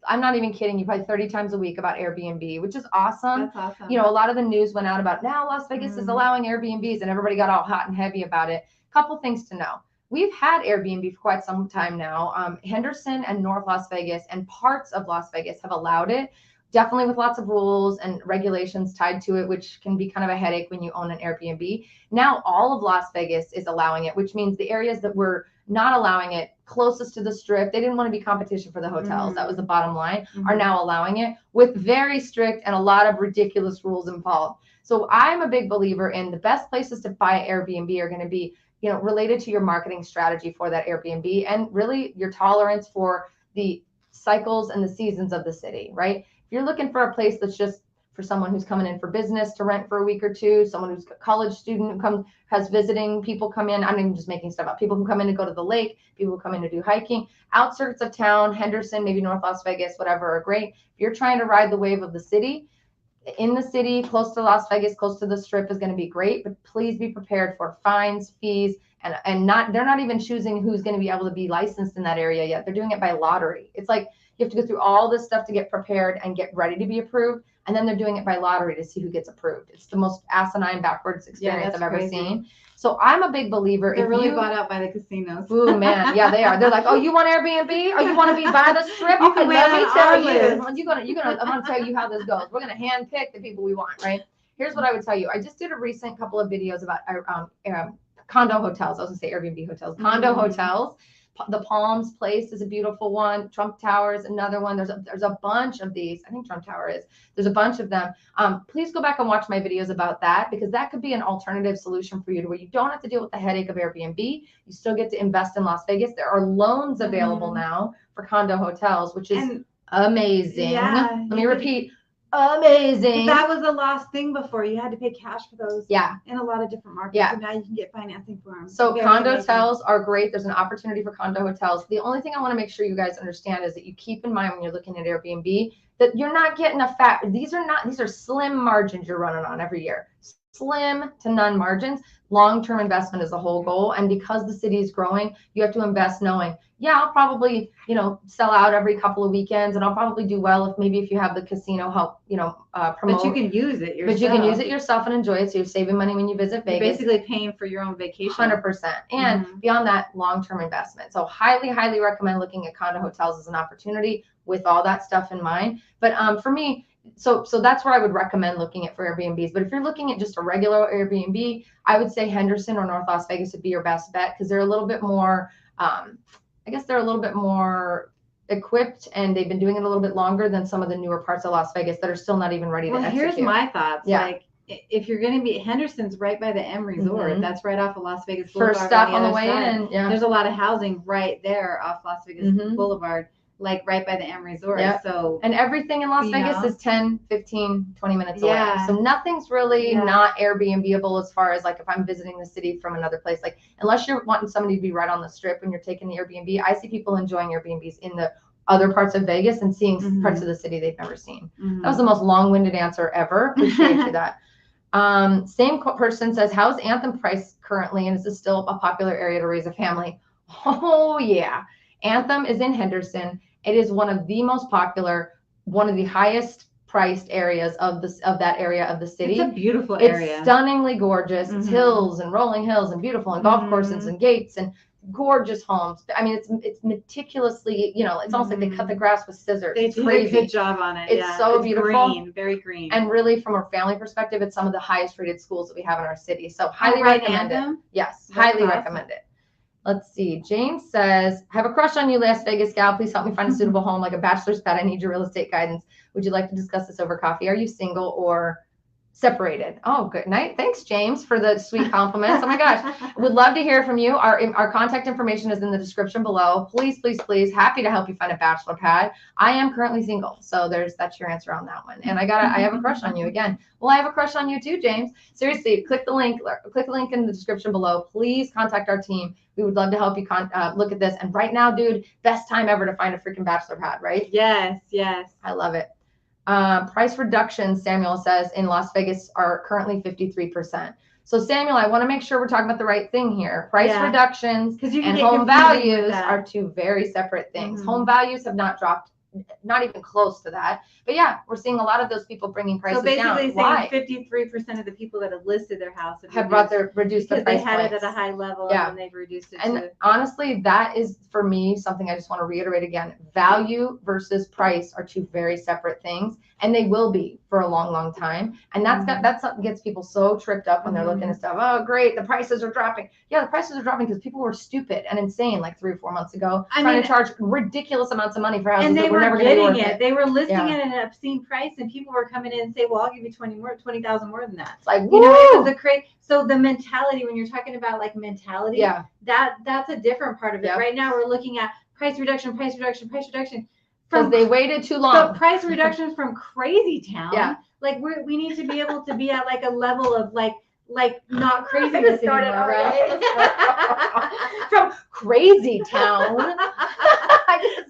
I'm not even kidding you, probably 30 times a week about Airbnb, which is awesome. That's awesome. You know, a lot of the news went out about now Las Vegas is allowing Airbnbs, and everybody got all hot and heavy about it. Couple things to know. We've had Airbnb for quite some time now. Henderson and North Las Vegas and parts of Las Vegas have allowed it, definitely with lots of rules and regulations tied to it, which can be kind of a headache when you own an Airbnb. Now all of Las Vegas is allowing it, which means the areas that were not allowing it closest to the Strip, they didn't want to be competition for the hotels. That was the bottom line, are now allowing it with very strict and a lot of ridiculous rules involved. So I'm a big believer in the best places to buy Airbnb are going to be, you know, related to your marketing strategy for that Airbnb and really your tolerance for the cycles and the seasons of the city, right? If you're looking for a place that's just for someone who's coming in for business to rent for a week or two, someone who's a college student who has visiting people come in, I'm even just making stuff up, people who come in to go to the lake, people who come in to do hiking, outskirts of town, Henderson, maybe North Las Vegas, whatever, are great. If you're trying to ride the wave of the city, in the city, close to Las Vegas, close to the Strip is going to be great, but please be prepared for fines, fees, and they're not even choosing who's going to be able to be licensed in that area yet. They're doing it by lottery. It's like you have to go through all this stuff to get prepared and get ready to be approved, and then they're doing it by lottery to see who gets approved. It's the most asinine backwards experience I've ever seen. So I'm a big believer. They're really bought out by the casinos. Ooh, man. Yeah, they are. They're like, oh, you want Airbnb? Or you want to be by the Strip? Okay, let me tell you. I'm going to tell you how this goes. We're going to hand pick the people we want, right? Here's what I would tell you. I just did a recent couple of videos about condo hotels. I was going to say Airbnb hotels. Condo hotels. The Palms Place is a beautiful one. Trump Tower is another one. There's a bunch of these. I think Trump Tower is. There's a bunch of them. Please go back and watch my videos about that, because that could be an alternative solution for you to where you don't have to deal with the headache of Airbnb. You still get to invest in Las Vegas. There are loans available now for condo hotels, which is amazing. Yeah, Let me repeat. Amazing. That was a lost thing before. You had to pay cash for those. Yeah. In a lot of different markets. Yeah. So now you can get financing for them. So condo hotels are great. There's an opportunity for condo hotels. The only thing I want to make sure you guys understand is that you keep in mind when you're looking at Airbnb that you're not getting these are slim margins you're running on every year. Slim to none margins. Long-term investment is the whole goal. And because the city is growing, you have to invest knowing, yeah, I'll probably, sell out every couple of weekends, and I'll probably do well if you have the casino help, promote. But you can use it yourself. But you can use it yourself and enjoy it. So you're saving money when you visit Vegas. You're basically paying for your own vacation. 100%. And beyond that, long-term investment. So highly, highly recommend looking at condo hotels as an opportunity with all that stuff in mind. But for me, so that's where I would recommend looking at for Airbnbs. But if you're looking at just a regular Airbnb, I would say Henderson or North Las Vegas would be your best bet, because they're a little bit more, they're a little bit more equipped, and they've been doing it a little bit longer than some of the newer parts of Las Vegas that are still not even ready to execute. Here's my thoughts. Yeah. Like, if you're going to be, Henderson's right by the M Resort. That's right off of Las Vegas Boulevard. First stop on the way in. Yeah. There's a lot of housing right there off Las Vegas Boulevard. like right by the M Resort. Yep. So and everything in Las Vegas is 10, 15, 20 minutes away. So nothing's really not Airbnb-able as far as like if I'm visiting the city from another place. Like unless you're wanting somebody to be right on the strip when you're taking the Airbnb, I see people enjoying Airbnbs in the other parts of Vegas and seeing parts of the city they've never seen. That was the most long-winded answer ever. Appreciate you that. Same person says, how's Anthem price currently? And is this still a popular area to raise a family? Oh yeah. Anthem is in Henderson. It is one of the most popular, one of the highest priced areas of that area of the city. It's a beautiful area. It's stunningly gorgeous. It's hills and rolling hills and beautiful and golf courses and gates and gorgeous homes. I mean, it's meticulously, it's almost like they cut the grass with scissors. They did a good job on it. It's so beautiful. Green, very green. And really, from a family perspective, it's some of the highest rated schools that we have in our city. So highly recommend it. Yes, highly recommend it. Let's see. James says, I have a crush on you, Las Vegas gal. Please help me find a suitable home like a bachelor's pad. I need your real estate guidance. Would you like to discuss this over coffee? Are you single or separated? Oh, good night. Thanks, James, for the sweet compliments. Oh my gosh. Would love to hear from you. Our contact information is in the description below. Please, please, please. Happy to help you find a bachelor pad. I am currently single. So that's your answer on that one. And I have a crush on you again. Well, I have a crush on you too, James. Seriously, click the link in the description below. Please contact our team. We would love to help you look at this. And right now, dude, best time ever to find a freaking bachelor pad, right? Yes, yes. I love it. Price reductions, Samuel says, in Las Vegas are currently 53%. So Samuel, I want to make sure we're talking about the right thing here. Price reductions and home values are two very separate things. Home values have not dropped, not even close to that. But yeah, we're seeing a lot of those people bringing prices down. So basically saying 53% of the people that have listed their house have reduced their price because they had it at a high level and they've reduced it. And honestly, that is for me something I just want to reiterate again. Value versus price are two very separate things, and they will be for a long, long time. And that's something gets people so tripped up when they're looking at stuff. Oh, great, the prices are dropping. Yeah, the prices are dropping because people were stupid and insane like 3 or 4 months ago, trying to charge ridiculous amounts of money for houses that were never going to be worth it. They were listing it at an obscene price, and people were coming in and say, "Well, I'll give you 20,000 more than that." It's like, it was a crazy. So the mentality, when you're talking about like mentality, that's a different part of it. Right now, we're looking at price reduction. Because they waited too long. But price reductions from crazy town. Yeah. Like we need to be able to be at like a level of like not crazy anymore, right? From crazy town.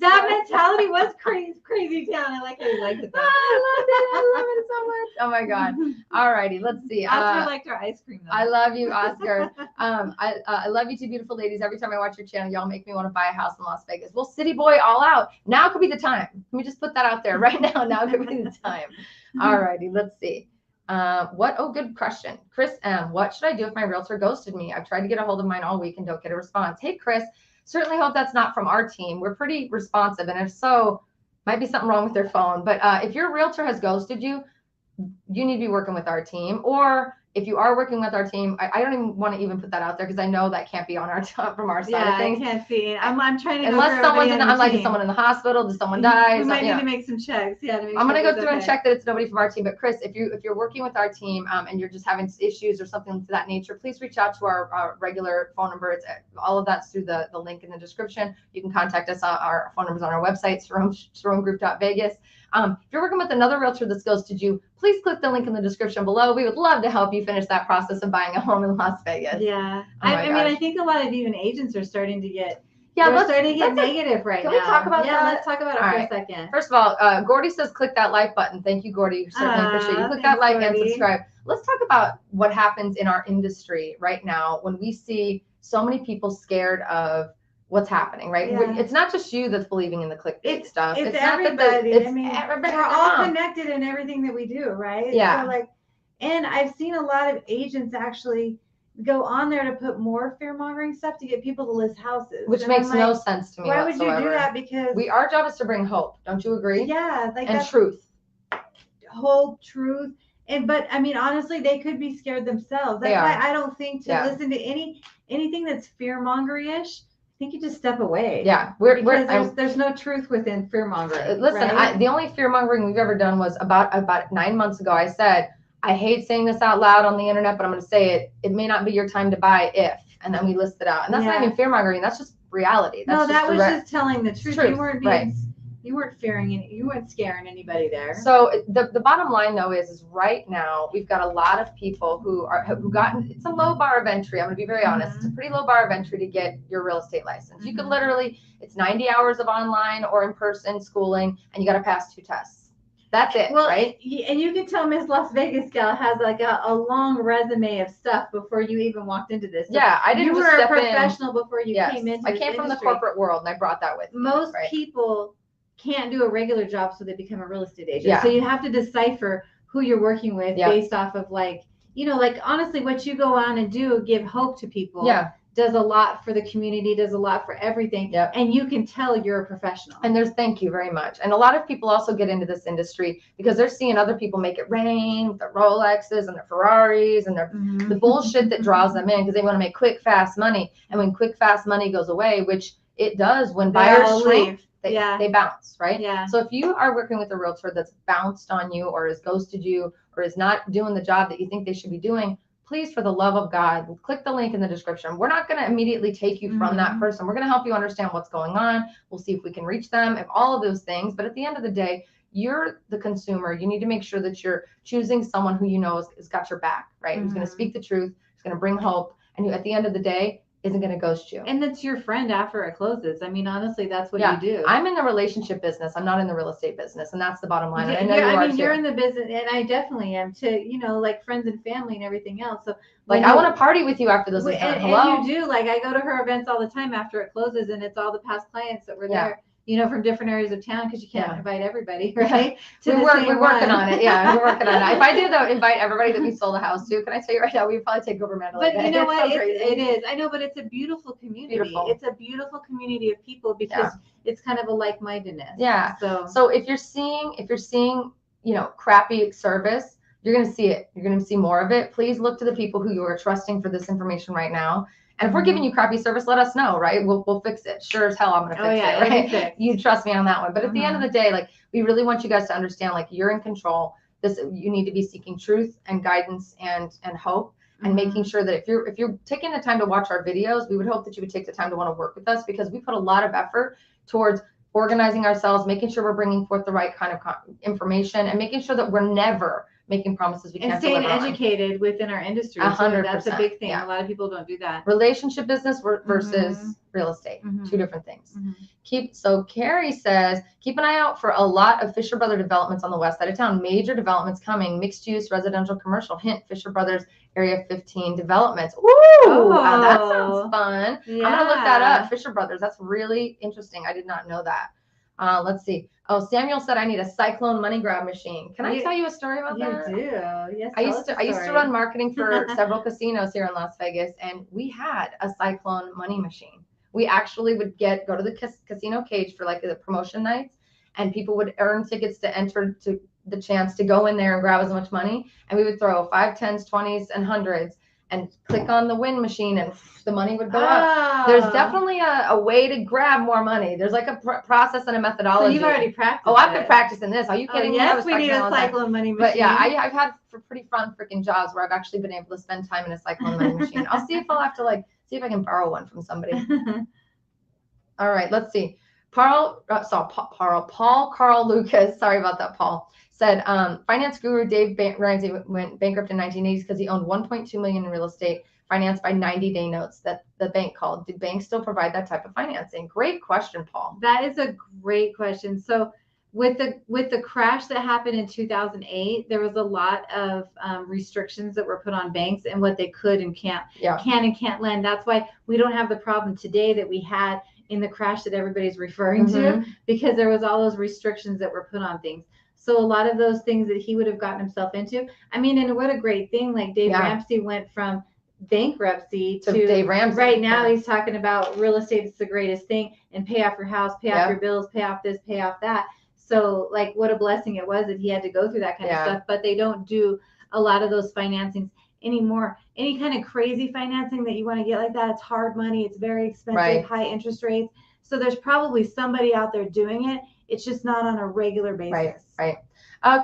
That mentality was crazy town. I like how you liked it. I love it so much. Oh my God. All righty, let's see. Oscar liked our ice cream though. I love you, Oscar. I love you two beautiful ladies. Every time I watch your channel, y'all make me want to buy a house in Las Vegas. Well, city boy all out. Now could be the time. Let me just put that out there right now. Now could be the time. All righty, let's see. Good question. Chris M. What should I do if my realtor ghosted me? I've tried to get a hold of mine all week and don't get a response. Hey, Chris, certainly hope that's not from our team. We're pretty responsive. And if so, might be something wrong with their phone. But if your realtor has ghosted you, you need to be working with our team. Or if you are working with our team, I don't even want to even put that out there because I know that can't be on our from our side of things. I can't see. I'm trying to unless someone's I'm like, is someone in the hospital? Did someone die? We might need to make some checks. Yeah, I'm gonna go through and check that it's nobody from our team. But Chris, if you're working with our team and you're just having issues or something to that nature, please reach out to our regular phone number. It's all of that's through the link in the description. You can contact us on our phone numbers on our website, cerronegroup.vegas. If you're working with another realtor that's ghosted you, please click the link in the description below. We would love to help you finish that process of buying a home in Las Vegas. Yeah. I mean, I think a lot of even agents are starting to get negative right now. Can we talk about that? Yeah, let's talk about it for a second. First of all, Gordy says click that like button. Thank you, Gordy. Certainly appreciate you. Click that like and subscribe. Let's talk about what happens in our industry right now when we see so many people scared of what's happening, right? Yeah. It's not just you that's believing in the clickbait stuff. It's everybody. We're all connected in everything that we do, right? Yeah. So and I've seen a lot of agents actually go on there to put more fear-mongering stuff to get people to list houses. Which makes no sense to me why whatsoever. Would you do that? Because our job is to bring hope. Don't you agree? Yeah. And truth. Hope, truth. But I mean, honestly, they could be scared themselves. That's why I don't think to listen to anything that's fear-mongering-ish. I think you just step away. Yeah, there's no truth within fear mongering. Listen, right? The only fear mongering we've ever done was about 9 months ago. I said, I hate saying this out loud on the internet, but I'm going to say it. It may not be your time to buy if, and then we list it out. And that's not even fear mongering. That's just reality. That's that was just telling the truth. You weren't being You weren't you weren't scaring anybody there. So the bottom line though is right now we've got a lot of people who gotten, it's a low bar of entry. I'm gonna be very honest. It's a pretty low bar of entry to get your real estate license. You could literally, it's 90 hours of online or in-person schooling, and you got to pass 2 tests. That's it, right? And you can tell Miss Las Vegas gal has like a long resume of stuff before you even walked into this. So yeah, I didn't. You were a professional before you came into. I came from the corporate world, and I brought that with me. Most people can't do a regular job, so they become a real estate agent. Yeah. So you have to decipher who you're working with based off of like honestly, what you go on and give hope to people. Yeah. Does a lot for the community, does a lot for everything. Yep. And you can tell you're a professional. And thank you very much. And a lot of people also get into this industry because they're seeing other people make it rain with their Rolexes and their Ferraris and the bullshit that draws them in because they want to make quick, fast money. And when quick, fast money goes away, which it does when buyers shrink, they bounce, right? Yeah. So if you are working with a realtor that's bounced on you or has ghosted you or is not doing the job that you think they should be doing, please, for the love of God, click the link in the description. We're not going to immediately take you from that person. We're going to help you understand what's going on. We'll see if we can reach them, if all of those things. But at the end of the day, you're the consumer. You need to make sure that you're choosing someone who you know has got your back, right? Who's going to speak the truth, who's going to bring hope, and who, at the end of the day, isn't going to ghost you. And that's your friend after it closes. I mean, honestly, that's what you do. I'm in the relationship business. I'm not in the real estate business. And that's the bottom line. Yeah, I know you're in the business, and I definitely am too, like friends and family and everything else. So I want to party with you after those events. Hello? And you do. Like, I go to her events all the time after it closes, and it's all the past clients that were there. From different areas of town because you can't invite everybody, right? We're working on it. Yeah, we're working on it. If I did though, invite everybody that we sold a house to, can I tell you right now, we'd probably take over Mandalay Bay. But you know what? It is. I know, but it's a beautiful community. Beautiful. It's a beautiful community of people because it's kind of a like-mindedness. Yeah. So if you're seeing, crappy service, you're going to see it. You're going to see more of it. Please look to the people who you are trusting for this information right now. And if we're giving you crappy service, let us know, right? We'll fix it. Sure as hell, I'm going to fix it. Right? You trust me on that one. But at the end of the day, we really want you guys to understand, you're in control. You need to be seeking truth and guidance and hope, and making sure that if you're taking the time to watch our videos, we would hope that you would take the time to want to work with us, because we put a lot of effort towards organizing ourselves, making sure we're bringing forth the right kind of information, and making sure that we're never making promises we can't deliver on. And staying educated within our industry. 100%. That's a big thing. A lot of people don't do that. Relationship business versus real estate, 2 different things. So Carrie says, keep an eye out for a lot of Fisher Brother developments on the west side of town. Major developments coming, mixed use, residential, commercial. Hint, Fisher Brothers Area 15 developments. Ooh, that sounds fun. Yeah. I'm gonna look that up. Fisher Brothers, that's really interesting. I did not know that. Let's see. Oh, Samuel said I need a Cyclone money grab machine. Can I tell you a story about that? You do. Yes. I used to run marketing for several casinos here in Las Vegas, and we had a Cyclone money machine. We actually would go to the casino cage for the promotion nights, and people would earn tickets to enter to the chance to go in there and grab as much money. And we would throw 5, 10s, 20s, and 100s, and click on the win machine, and the money would go up. There's definitely a way to grab more money. There's a process and a methodology. So you've already practiced. Oh, I've been practicing this. Are you kidding me? Yes, we need a Cyclone money machine. But yeah, I've had pretty fun freaking jobs where I've actually been able to spend time in a Cyclone money machine. I'll see if I'll have to see if I can borrow one from somebody. All right, let's see. Paul Carl Lucas, sorry about that, Paul, said finance guru Dave Ramsey went bankrupt in 1980s because he owned $1.2 million in real estate financed by 90-day notes that the bank called. Do banks still provide that type of financing? Great question, Paul. That is a great question. So with the crash that happened in 2008, there was a lot of restrictions that were put on banks and what they could and can and can't lend. That's why we don't have the problem today that we had in the crash that everybody's referring to, because there was all those restrictions that were put on things. So a lot of those things that he would have gotten himself into. I mean, and what a great thing. Dave Ramsey went from bankruptcy to Dave Ramsey. Right now he's talking about real estate is the greatest thing, and pay off your house, pay off your bills, pay off this, pay off that. So what a blessing it was that he had to go through that kind of stuff. But they don't do a lot of those financings anymore. Any kind of crazy financing that you want to get like that, it's hard money, it's very expensive, high interest rates. So there's probably somebody out there doing it. It's just not on a regular basis. Right.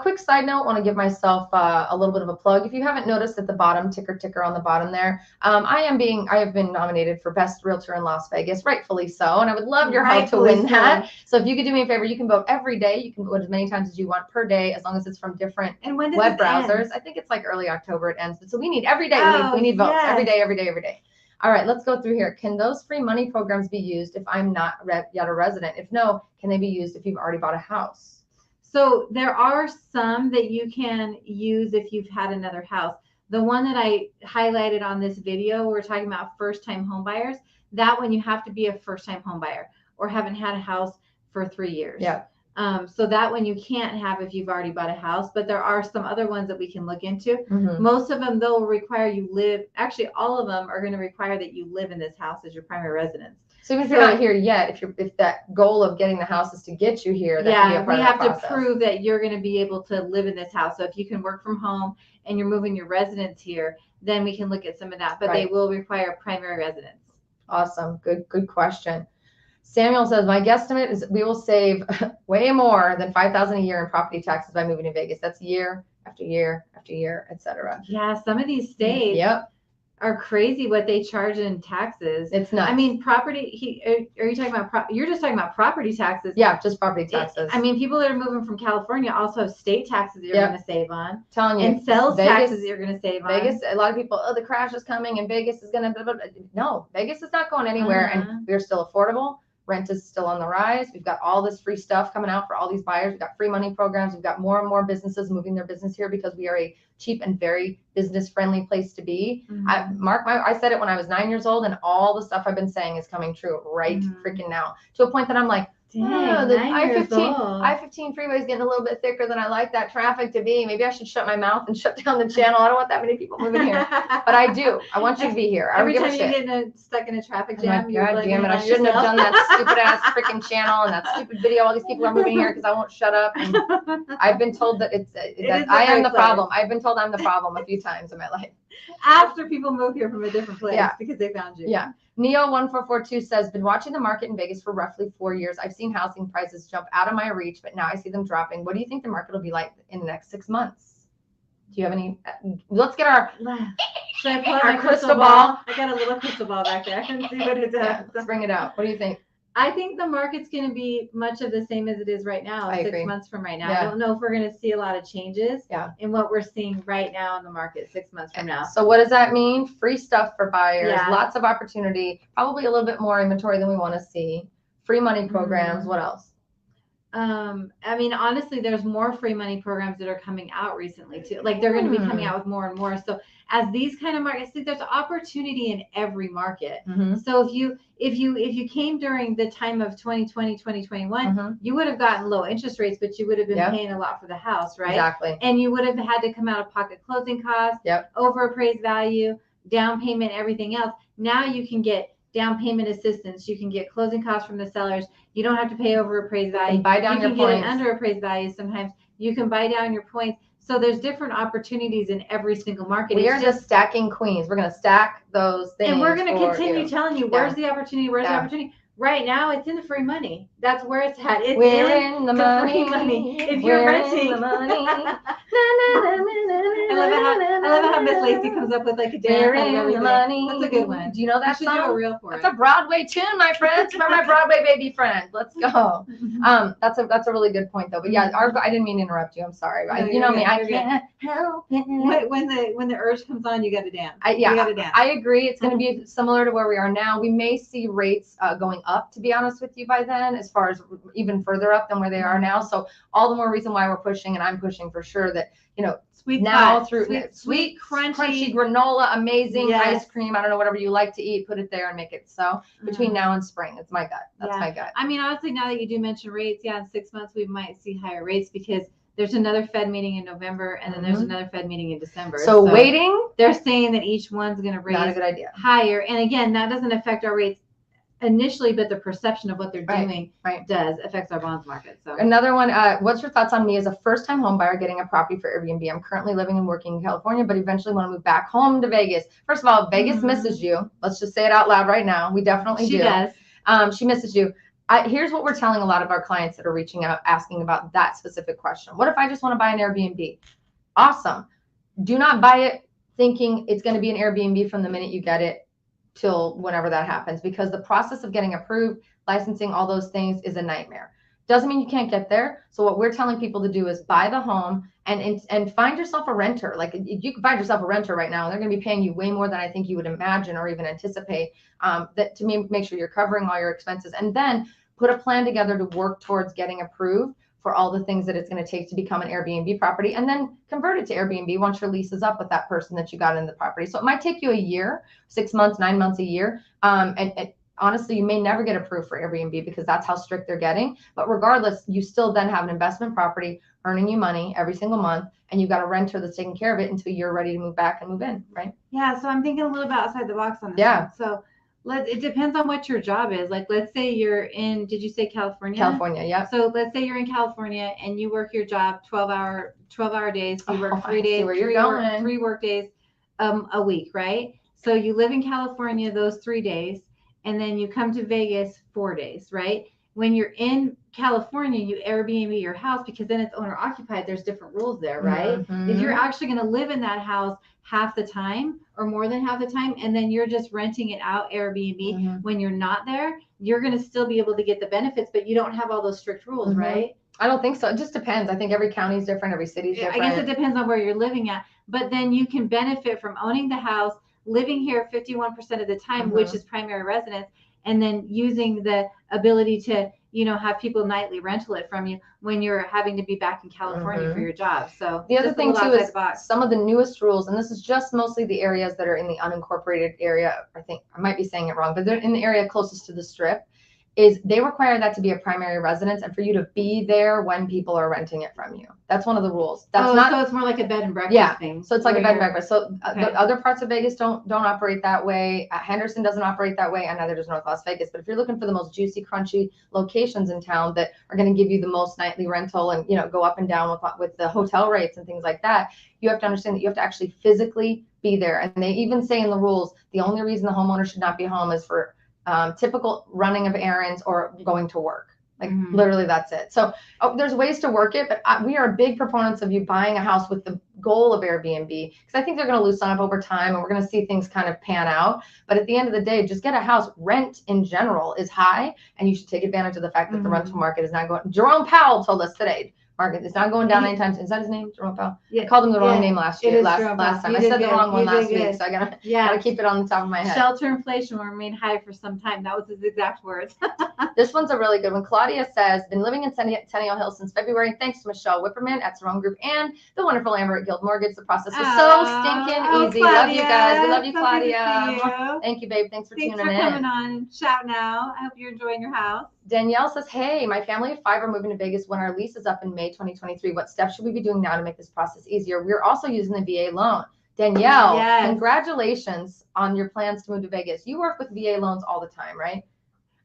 Quick side note, want to give myself a little bit of a plug. If you haven't noticed at the bottom, ticker on the bottom there, I have been nominated for Best Realtor in Las Vegas, rightfully so, and I would love your help to win that. So if you could do me a favor, you can vote every day. You can vote as many times as you want per day, as long as it's from different web browsers. End? I think it's like early October it ends, but so we need every day. We need votes every day. All right, let's go through here. Can those free money programs be used if I'm not yet a resident? If no, can they be used if you've already bought a house? So there are some that you can use if you've had another house. The one that I highlighted on this video, we're talking about first-time home buyers. That one you have to be a first-time home buyer or haven't had a house for 3 years. Yeah. So that one you can't have if you've already bought a house, but there are some other ones that we can look into. Mm-hmm. Most of them, they'll require you live. Actually, all of them are going to require that you live in this house as your primary residence. So even if you're not here yet, if that goal of getting the house is to get you here, that can be a part we of have the to process. prove that you're going to be able to live in this house. So if you can work from home and you're moving your residence here, then we can look at some of that. But they will require primary residence. Awesome. Good question. Samuel says, my guesstimate is we will save way more than $5,000 a year in property taxes by moving to Vegas. That's year after year after year, etc. Yeah, some of these states are crazy what they charge in taxes. It's nuts. I mean, property. Are you talking about? You're just talking about property taxes. Yeah, just property taxes. I mean, people that are moving from California also have state taxes that you're going to save on. Telling you, and sales taxes that you're going to save on. Vegas. A lot of people, the crash is coming, and Vegas is going to. No, Vegas is not going anywhere, and we're still affordable. Rent is still on the rise. We've got all this free stuff coming out for all these buyers. We've got free money programs. We've got more and more businesses moving their business here because we are a cheap and very business-friendly place to be. Mm-hmm. I said it when I was 9 years old, and all the stuff I've been saying is coming true right freaking now, to a point that I'm like, dang, the I-15 freeway is getting a little bit thicker than I like that traffic to be. Maybe I should shut my mouth and shut down the channel. I don't want that many people moving here, but I do. I want you to be here. Every time you get stuck in a traffic jam, oh my God, damn it! I shouldn't have done that stupid ass freaking channel and that stupid video. All these people are moving here because I won't shut up. And I've been told that I am the problem. I've been told I'm the problem a few times in my life. After people move here from a different place because they found you. Yeah. Neo1442 says, been watching the market in Vegas for roughly 4 years. I've seen housing prices jump out of my reach, but now I see them dropping. What do you think the market will be like in the next 6 months? Do you have any? Let's get our Should I pull out my crystal ball? I got a little crystal ball back there. I can see what it does. Yeah, let's bring it out. What do you think? I think the market's going to be much of the same as it is right now, 6 months from right now. Yeah. I don't know if we're going to see a lot of changes in what we're seeing right now in the market 6 months from now. So what does that mean? Free stuff for buyers, lots of opportunity, probably a little bit more inventory than we want to see, free money programs. What else? I mean, honestly, there's more free money programs that are coming out recently too. Like they're going to be coming out with more and more. So as these kind of markets, see, there's opportunity in every market. So if you came during the time of 2020, 2021, you would have gotten low interest rates, but you would have been paying a lot for the house, right? Exactly. And you would have had to come out of pocket closing costs, over appraised value, down payment, everything else. Now you can get down payment assistance. You can get closing costs from the sellers. You don't have to pay over appraised value. You buy down your points. You can get an under appraised value sometimes. You can buy down your points. So there's different opportunities in every single market. We are just stacking queens. We're going to stack those things. And we're going to continue telling you, where's the opportunity? Where's the opportunity? Right now, it's in the free money. That's where it's at. It's in the free money. If you're renting. I love how Miss Lacey comes up with like a dance and everything. That's a good one. Do you know that song? Do a reel for That's a Broadway tune, my friends. For my Broadway baby friend. Let's go. That's a really good point though. But yeah, I didn't mean to interrupt you. I'm sorry. You know me. I can't help it. When the urge comes on, you got to dance. You got to dance. I agree. It's going to be similar to where we are now. We may see rates going up, to be honest with you, by then, as far as even further up than where they are now. So all the more reason why we're pushing, and I'm pushing for sure, that sweet crunchy granola, amazing ice cream. I don't know, whatever you like to eat, put it there and make it so. Between now and spring, it's my gut. That's my gut. I mean, honestly, now that you do mention rates, in 6 months we might see higher rates because there's another Fed meeting in November, and then there's another Fed meeting in December. So waiting. They're saying that each one's going to raise not a good idea. Higher, and again, that doesn't affect our rates initially, but the perception of what they're doing does affects our bonds market. So another one, what's your thoughts on me as a first-time home buyer getting a property for Airbnb? I'm currently living and working in California, but eventually want to move back home to Vegas. First of all, Vegas misses you. Let's just say it out loud right now. We definitely do. She does. She misses you. Here's what we're telling a lot of our clients that are reaching out, asking about that specific question. What if I just want to buy an Airbnb? Awesome. Do not buy it thinking it's going to be an Airbnb from the minute you get it till whenever that happens, because the process of getting approved, licensing, all those things is a nightmare. Doesn't mean you can't get there. So what we're telling people to do is buy the home and find yourself a renter. Like you can find yourself a renter right now, and they're going to be paying you way more than I think you would imagine or even anticipate. That to me, make sure you're covering all your expenses, and then put a plan together to work towards getting approved for all the things that it's going to take to become an Airbnb property, and then convert it to Airbnb once your lease is up with that person that you got in the property. So it might take you a year, 6 months, 9 months, a year. And honestly, you may never get approved for Airbnb because that's how strict they're getting. But regardless, you still then have an investment property earning you money every single month, and you've got a renter that's taking care of it until you're ready to move back and move in, right? Yeah. So I'm thinking a little bit outside the box on this. Yeah. One. So it depends on what your job is. Like, let's say you're in, did you say California? California, yeah. So let's say you're in California and you work your job 12-hour days. So you work 3 days, three work days a week, right? So you live in California those 3 days, and then you come to Vegas 4 days, right? When you're in California, you Airbnb your house because then it's owner occupied. There's different rules there, right? Mm-hmm. If you're actually going to live in that house half the time or more than half the time, and then you're just renting it out Airbnb when you're not there, you're going to still be able to get the benefits, but you don't have all those strict rules, right? I don't think so. It just depends. I think every county is different. Every city is different. I guess it depends on where you're living at, but then you can benefit from owning the house, living here 51% of the time, which is primary residence, and then using the ability to, have people nightly rental it from you when you're having to be back in California for your job. So the other thing too is some of the newest rules, and this is just mostly the areas that are in the unincorporated area. I think I might be saying it wrong, but they're in the area closest to the Strip. Is they require that to be a primary residence and for you to be there when people are renting it from you. That's one of the rules. That's not. So it's more like a bed and breakfast thing. So it's like a bed and breakfast. So the other parts of Vegas don't operate that way. Henderson doesn't operate that way, and neither does North Las Vegas. But if you're looking for the most juicy, crunchy locations in town that are going to give you the most nightly rental and go up and down with the hotel rates and things like that, you have to understand that you have to actually physically be there. And they even say in the rules the only reason the homeowner should not be home is for typical running of errands or going to work. Like literally that's it. So there's ways to work it, but we are big proponents of you buying a house with the goal of Airbnb, because I think they're going to loosen up over time and we're going to see things kind of pan out. But at the end of the day, just get a house. Rent in general is high, and you should take advantage of the fact that the rental market is not going. Jerome Powell told us today, market is not going down anytime. Is that his name, Jerome Powell? Yeah. I called him the wrong name last time. I said the wrong one last week, so I gotta keep it on the top of my head. Shelter inflation will remain high for some time. That was his exact words. This one's a really good one. Claudia says, been living in Centennial Hills since February. Thanks to Michelle Whipperman at Cerrone Group and the wonderful Amber at Guild Mortgage. The process was so stinking easy. Claudia, love you guys. We love you, Claudia. Thank you, babe. Thanks for tuning in. Thanks for coming on and shouting out. I hope you're enjoying your house. Danielle says, hey, my family of 5 are moving to Vegas when our lease is up in May 2023. What steps should we be doing now to make this process easier? We're also using the VA loan. Danielle, congratulations on your plans to move to Vegas. You work with VA loans all the time, right?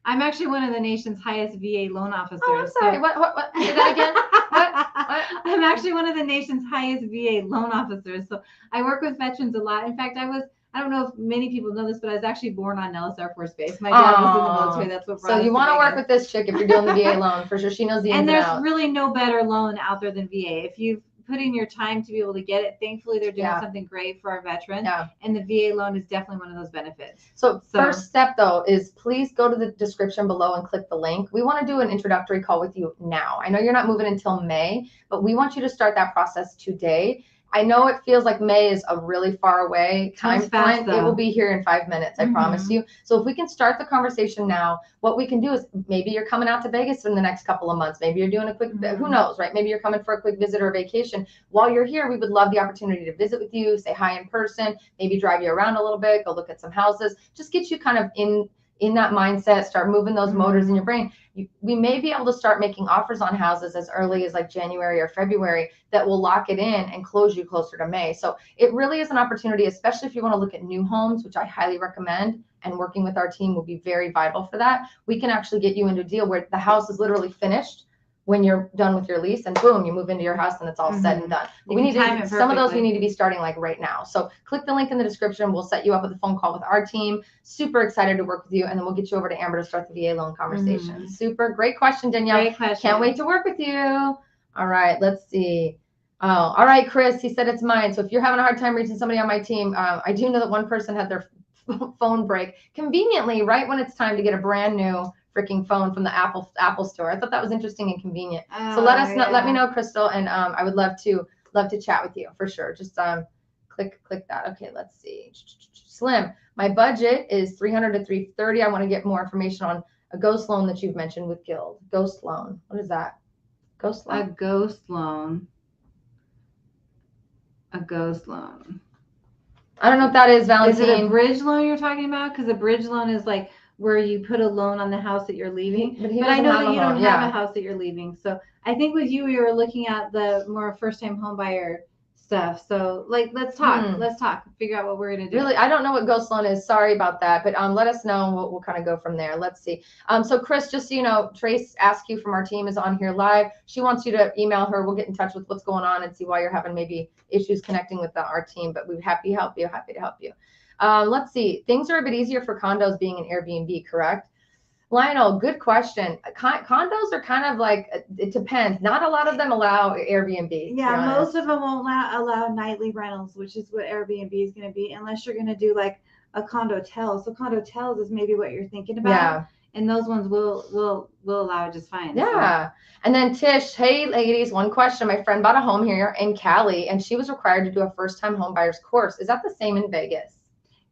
I'm actually one of the nation's highest VA loan officers. Oh, I'm sorry. So... What? Say that again? What? I'm actually one of the nation's highest VA loan officers. So I work with veterans a lot. In fact, I don't know if many people know this, but I was actually born on Nellis Air Force Base. My dad was in the military. That's what brought us. So you want to work with this chick if you're doing the VA loan, for sure. She knows the ins and outs. And there's really no better loan out there than VA. If you've put in your time to be able to get it, thankfully they're doing something great for our veterans. Yeah. And the VA loan is definitely one of those benefits. So first step though is please go to the description below and click the link. We want to do an introductory call with you now. I know you're not moving until May, but we want you to start that process today. I know it feels like May is a really far away timeline. It will be here in 5 minutes, I promise you. So if we can start the conversation now, what we can do is maybe you're coming out to Vegas in the next couple of months. Maybe you're doing a quick, who knows, right? Maybe you're coming for a quick visit or vacation. While you're here, we would love the opportunity to visit with you, say hi in person, maybe drive you around a little bit, go look at some houses, just get you kind of in that mindset, start moving those motors in your brain. We may be able to start making offers on houses as early as like January or February that will lock it in and close you closer to May. So it really is an opportunity, especially if you want to look at new homes, which I highly recommend, and working with our team will be very vital for that. We can actually get you into a deal where the house is literally finished. when you're done with your lease, and boom, you move into your house and it's all said and done. But we need to, some of those we need to be starting like right now. So click the link in the description. We'll set you up with a phone call with our team. Super excited to work with you. And then we'll get you over to Amber to start the VA loan conversation. Super great question, Danielle. Great question. Can't wait to work with you. All right, let's see. Oh, all right, Chris, he said it's mine. So if you're having a hard time reaching somebody on my team, I do know that one person had their phone break conveniently right when it's time to get a brand new freaking phone from the Apple store. I thought that was interesting and convenient. So let us know, let me know, Crystal, and I would love to chat with you for sure. Just click that. Okay, let's see. Slim, my budget is 300 to 330. I want to get more information on a ghost loan that you've mentioned with Guild. Ghost loan. What is that? Ghost loan? A ghost loan. A ghost loan. I don't know if that is, Valentine. Is it a bridge loan you're talking about? Because a bridge loan is like where you put a loan on the house that you're leaving. But I know that you don't have a house that you're leaving. So I think with you, we were looking at the more first-time home buyer stuff. So like, let's talk. Let's talk. Figure out what we're gonna do. Really, I don't know what ghost loan is. Sorry about that. But let us know. We'll kind of go from there. Let's see. So Chris, just so you know, Trace Askew from our team is on here live. She wants you to email her. We'll get in touch with what's going on and see why you're having maybe issues connecting with our team. But we're happy to help you. Happy to help you. Let's see. Things are a bit easier for condos being an Airbnb, correct? Lionel, good question. Condos are kind of like, it depends. Not a lot of them allow Airbnb. Yeah, most of them won't allow nightly rentals, which is what Airbnb is going to be, unless you're going to do like a condotel. So condotels is maybe what you're thinking about. Yeah. And those ones will allow just fine. Yeah. So. And then Tish, hey ladies, one question. My friend bought a home here in Cali, and she was required to do a first-time home buyers course. Is that the same in Vegas?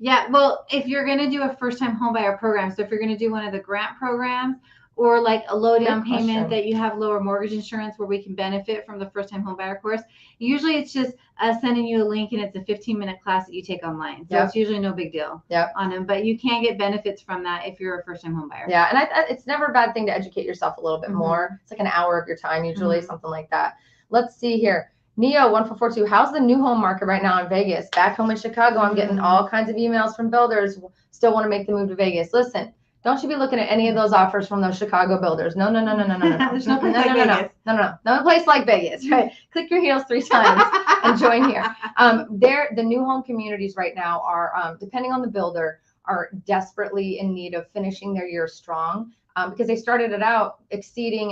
Yeah, well, if you're going to do a first-time homebuyer program, so if you're going to do one of the grant programs or like a low down payment that you have lower mortgage insurance where we can benefit from the first-time homebuyer course, usually it's just sending you a link and it's a 15-minute class that you take online. So it's usually no big deal on them, but you can get benefits from that if you're a first-time homebuyer. Yeah, and it's never a bad thing to educate yourself a little bit more. It's like an hour of your time usually, something like that. Let's see here. Neo1442, how's the new home market right now in Vegas? Back home in Chicago, I'm getting all kinds of emails from builders who still want to make the move to Vegas. Listen, don't you be looking at any of those offers from those Chicago builders. No. There's no place like Vegas. No place like Vegas, right? Click your heels 3 times and join here. The new home communities right now are, depending on the builder, are desperately in need of finishing their year strong. Because they started it out exceeding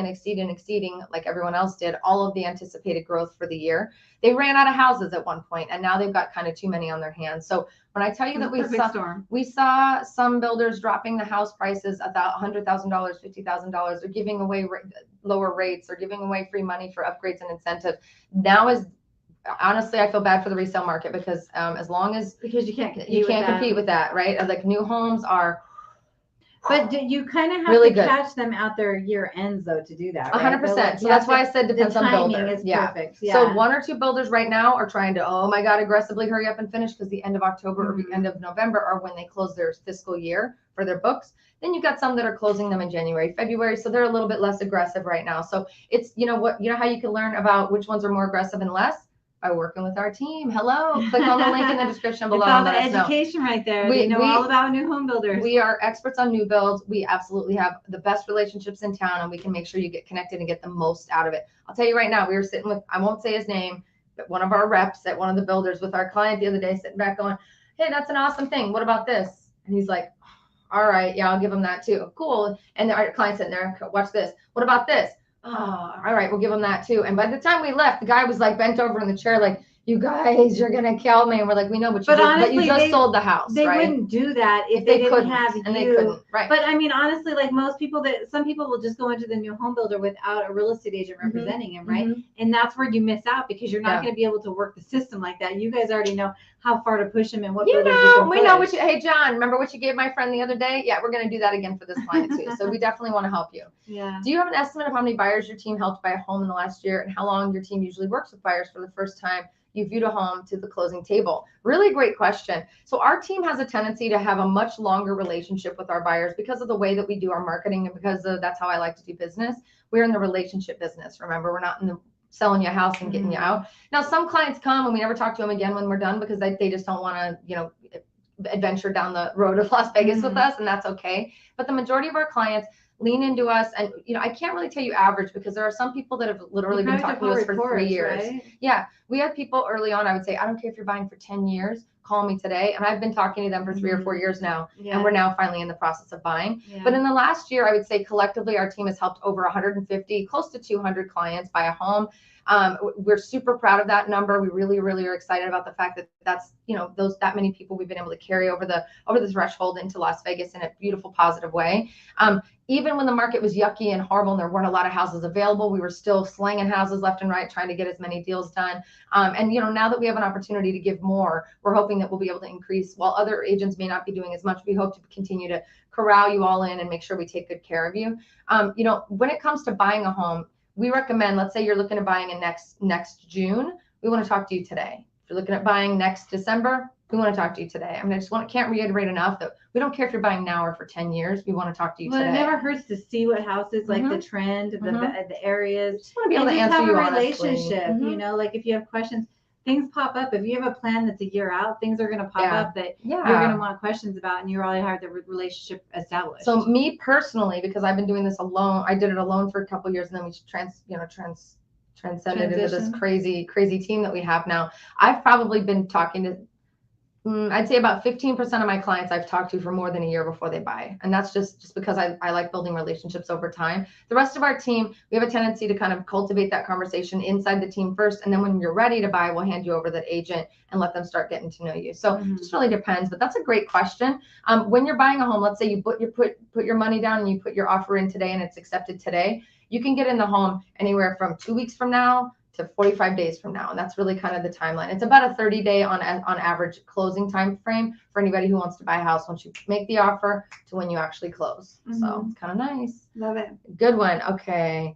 like everyone else did, all of the anticipated growth for the year. They ran out of houses at one point, and now they've got kind of too many on their hands. So when I tell you that we saw some builders dropping the house prices about $100,000, $50,000, they're giving away lower rates, or giving away free money for upgrades and incentives. Now is honestly, I feel bad for the resale market because as long as you can't compete with that, right? Like new homes are. But you kind of have to catch them at their year ends, though, to do that. Right? 100%. So that's why I said depends on builder. The timing is perfect. Yeah. So 1 or 2 builders right now are trying to, oh my God, aggressively hurry up and finish, because the end of October or the end of November are when they close their fiscal year for their books. Then you've got some that are closing them in January, February. So they're a little bit less aggressive right now. So it's, you know how you can learn about which ones are more aggressive and less? By working with our team. Hello. Click on the link in the description below. It's all the education right there. We know all about new home builders. We are experts on new builds. We absolutely have the best relationships in town, and we can make sure you get connected and get the most out of it. I'll tell you right now, we were sitting with, I won't say his name, but one of our reps at one of the builders with our client the other day, sitting back going, hey, that's an awesome thing. What about this? And he's like, all right, yeah, I'll give him that too. Cool. And our client's sitting there, watch this. What about this? Oh, all right, we'll give him that too. And by the time we left, the guy was like bent over in the chair, like, you guys, you're going to kill me. And we're like, we know, but you just sold the house. They wouldn't do that if they didn't have you. And they couldn't, right. But I mean, honestly, like some people will just go into the new home builder without a real estate agent representing him, right? And that's where you miss out, because you're not going to be able to work the system like that. You guys already know how far to push them and what builders you can push. We know what hey, John, remember what you gave my friend the other day? Yeah, we're going to do that again for this client too. So we definitely want to help you. Yeah. Do you have an estimate of how many buyers your team helped buy a home in the last year, and how long your team usually works with buyers for the first time you viewed a home to the closing table? Really great question. So our team has a tendency to have a much longer relationship with our buyers because of the way that we do our marketing, and because that's how I like to do business. We're in the relationship business. Remember, we're not in the selling you a house and getting you out. Now, some clients come and we never talk to them again when we're done, because they just don't want to, adventure down the road of Las Vegas with us, and that's okay. But the majority of our clients lean into us. And, I can't really tell you average because there are some people that have literally been talking to us for 3 years. Right? Yeah. We have people early on, I would say, I don't care if you're buying for 10 years, call me today. And I've been talking to them for 3 or 4 years now. Yeah. And we're now finally in the process of buying. Yeah. But in the last year, I would say collectively, our team has helped over 150, close to 200 clients buy a home. We're super proud of that number. We really, really are excited about the fact that that's, that many people we've been able to carry over the threshold into Las Vegas in a beautiful, positive way. Even when the market was yucky and horrible and there weren't a lot of houses available, we were still slanging houses left and right, trying to get as many deals done. And now that we have an opportunity to give more, we're hoping that we'll be able to increase. While other agents may not be doing as much, we hope to continue to corral you all in and make sure we take good care of you. When it comes to buying a home, we recommend, let's say you're looking at buying in next June, we want to talk to you today. If you're looking at buying next December, we want to talk to you today. I mean, can't reiterate enough that we don't care if you're buying now or for 10 years. We want to talk to you today. It never hurts to see what houses, like the trend, the areas. Just want to be able to answer you honestly. Relationship, like if you have questions, things pop up. If you have a plan that's a year out, things are going to pop up that you're going to want questions about, and you already have the relationship established. So me personally, because I've been doing this alone, I did it alone for a couple of years, and then we transcended into this crazy team that we have now. I've probably been talking to, I'd say about 15% of my clients I've talked to for more than a year before they buy. And that's just because I like building relationships over time. The rest of our team, we have a tendency to kind of cultivate that conversation inside the team first. And then when you're ready to buy, we'll hand you over that agent and let them start getting to know you. So it just really depends, but that's a great question. When you're buying a home, let's say you put your money down and you put your offer in today and it's accepted today, you can get in the home anywhere from 2 weeks from now to 45 days from now. And that's really kind of the timeline. It's about a 30-day on average closing time frame for anybody who wants to buy a house once you make the offer to when you actually close. So it's kind of nice. Love it. Good one. Okay.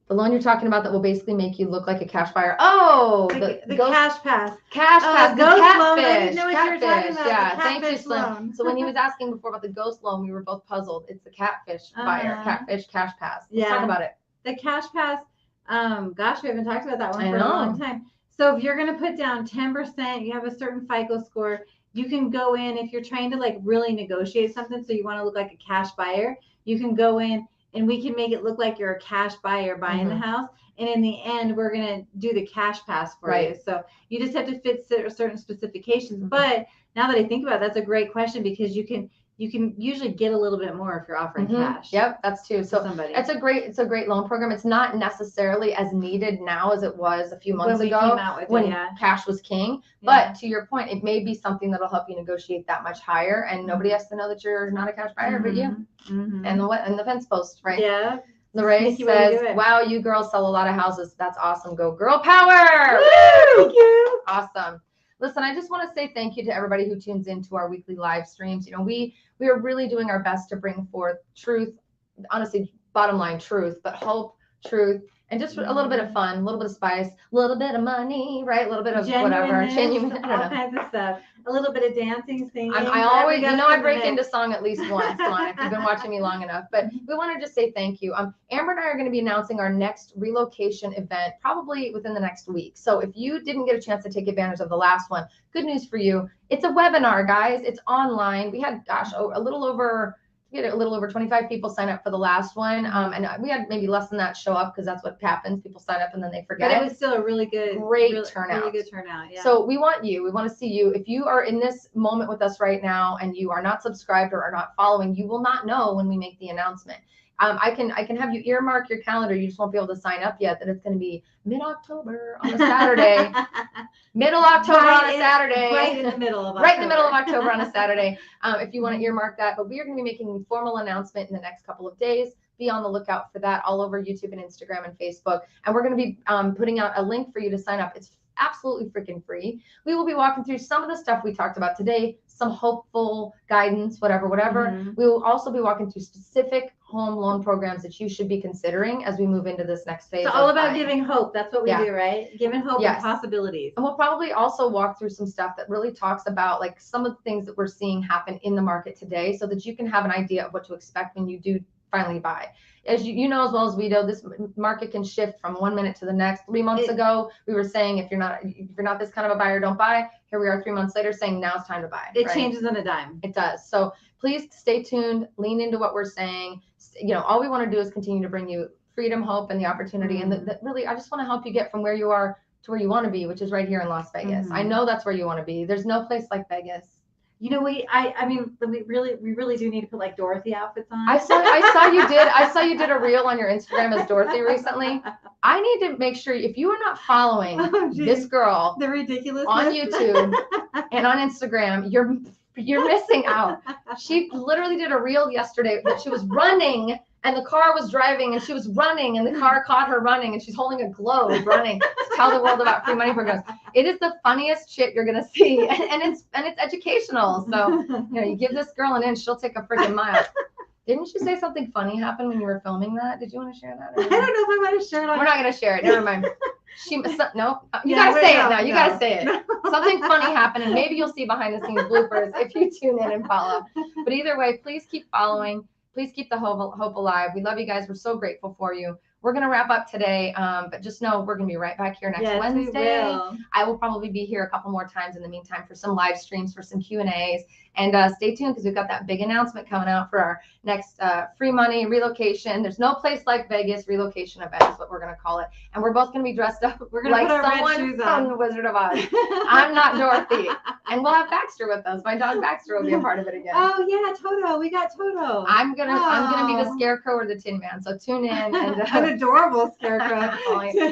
The loan you're talking about that will basically make you look like a cash buyer. Oh, the cash pass. Cash pass. Ghost loan. I Catfish. didn't know what you were talking about. Yeah, the thank you, Slim. Loan. So when he was asking before about the ghost loan, we were both puzzled. It's the catfish buyer. Catfish cash pass. Let's talk about it. The cash pass. Gosh, we haven't talked about that one for a long time. So if you're going to put down 10%, you have a certain FICO score, you can go in if you're trying to like really negotiate something. So you want to look like a cash buyer, you can go in and we can make it look like you're a cash buyer buying the house. And in the end, we're going to do the cash pass for you. So you just have to fit certain specifications. But now that I think about it, that's a great question because you can usually get a little bit more if you're offering cash. Yep, that's true. So it's a great loan program. It's not necessarily as needed now as it was a few months ago when cash was king. But to your point, it may be something that'll help you negotiate that much higher, and nobody has to know that you're not a cash buyer, but you and the fence post, right? Yeah. Lorraine says, "Wow, you girls sell a lot of houses. That's awesome. Go girl power!" Woo! Thank you. Awesome. Listen, I just want to say thank you to everybody who tunes into our weekly live streams. We are really doing our best to bring forth truth, honestly, bottom line truth, but hope, truth, and just a little bit of fun, a little bit of spice, a little bit of money, right? A little bit of whatever, genuine, I don't know. All kinds of stuff. A little bit of dancing, singing. I always, I break into song at least once, if you've been watching me long enough. But we want to just say thank you. Amber and I are going to be announcing our next relocation event probably within the next week. So if you didn't get a chance to take advantage of the last one, good news for you. It's a webinar, guys. It's online. We had, a little over 25 people sign up for the last one. And we had maybe less than that show up because that's what happens. People sign up and then they forget. But it was still a really good, great turnout. Really good turnout. Yeah. So we want to see you. If you are in this moment with us right now and you are not subscribed or are not following, you will not know when we make the announcement. I can have you earmark your calendar. You just won't be able to sign up yet. That it's going to be mid-October on a Saturday. Middle October on a Saturday. Right in the middle of October. Right in the middle of October on a Saturday. If you want to earmark that. But we are going to be making a formal announcement in the next couple of days. Be on the lookout for that all over YouTube and Instagram and Facebook. And we're going to be putting out a link for you to sign up. It's absolutely freaking free. We will be walking through some of the stuff we talked about today, some hopeful guidance, whatever. We will also be walking through specific home loan programs that you should be considering as we move into this next phase. It's all about giving hope. That's what we do, right? Giving hope and possibilities. And we'll probably also walk through some stuff that really talks about like some of the things that we're seeing happen in the market today so that you can have an idea of what to expect when you do finally buy. As you know as well as we do, this market can shift from 1 minute to the next. 3 months ago, we were saying if you're not this kind of a buyer, don't buy. Here we are 3 months later saying now it's time to buy. It changes on a dime. It does. So please stay tuned, lean into what we're saying. All we want to do is continue to bring you freedom, hope, and the opportunity. And that really, I just want to help you get from where you are to where you want to be, which is right here in Las Vegas. I know that's where you want to be. There's no place like Vegas. We really do need to put like Dorothy outfits on. I saw you did a reel on your Instagram as Dorothy recently. I need to make sure if you are not following this girl, the ridiculous on YouTube and on Instagram, you're missing out. She literally did a reel yesterday that she was running and the car was driving and she was running and the car caught her running and she's holding a globe running to tell the world about free money programs. It is the funniest shit you're gonna see, and it's educational. So you give this girl an inch, she'll take a freaking mile. Didn't you say something funny happened when you were filming that? Did you want to share that? I don't know if I want to share it. We're not gonna share it. Never mind. You gotta say it now. You gotta say it. No. Something funny happened, and maybe you'll see behind the scenes bloopers if you tune in and follow. But either way, please keep following. Please keep the hope alive. We love you guys. We're so grateful for you. We're going to wrap up today, but just know we're going to be right back here next Wednesday. I will probably be here a couple more times in the meantime for some live streams, for some Q&As. And stay tuned because we've got that big announcement coming out for our next free money relocation. There's no place like Vegas relocation event is what we're going to call it. And we're both going to be dressed up like someone from The Wizard of Oz. I'm not Dorothy. And we'll have Baxter with us. My dog Baxter will be a part of it again. Oh yeah, Toto. We got Toto. I'm gonna be the Scarecrow or the Tin Man. So tune in. And an adorable Scarecrow.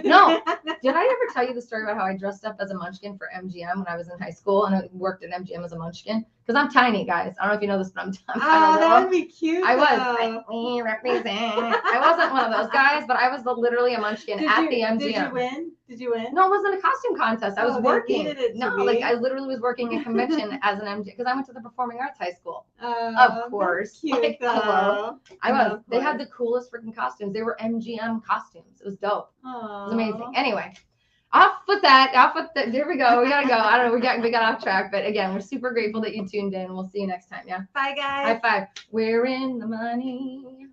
No, did I ever tell you the story about how I dressed up as a munchkin for MGM when I was in high school and I worked at MGM as a munchkin? Because I'm tiny, guys. I don't know if you know this, but I'm tiny. That would be cute. I was. We represent. I wasn't one of those guys, but I was literally a munchkin at the MGM. Did you win? Did you win? No, it wasn't a costume contest. I was working. Like I literally was working a convention as an MGM because I went to the Performing Arts High School. Of course. Cute, hello. I was. They had the coolest freaking costumes. They were MGM costumes. It was dope. It was amazing. Anyway. Off with that. There we go. We gotta go. I don't know. We got off track, but again, we're super grateful that you tuned in. We'll see you next time. Yeah. Bye, guys. High five. We're in the money.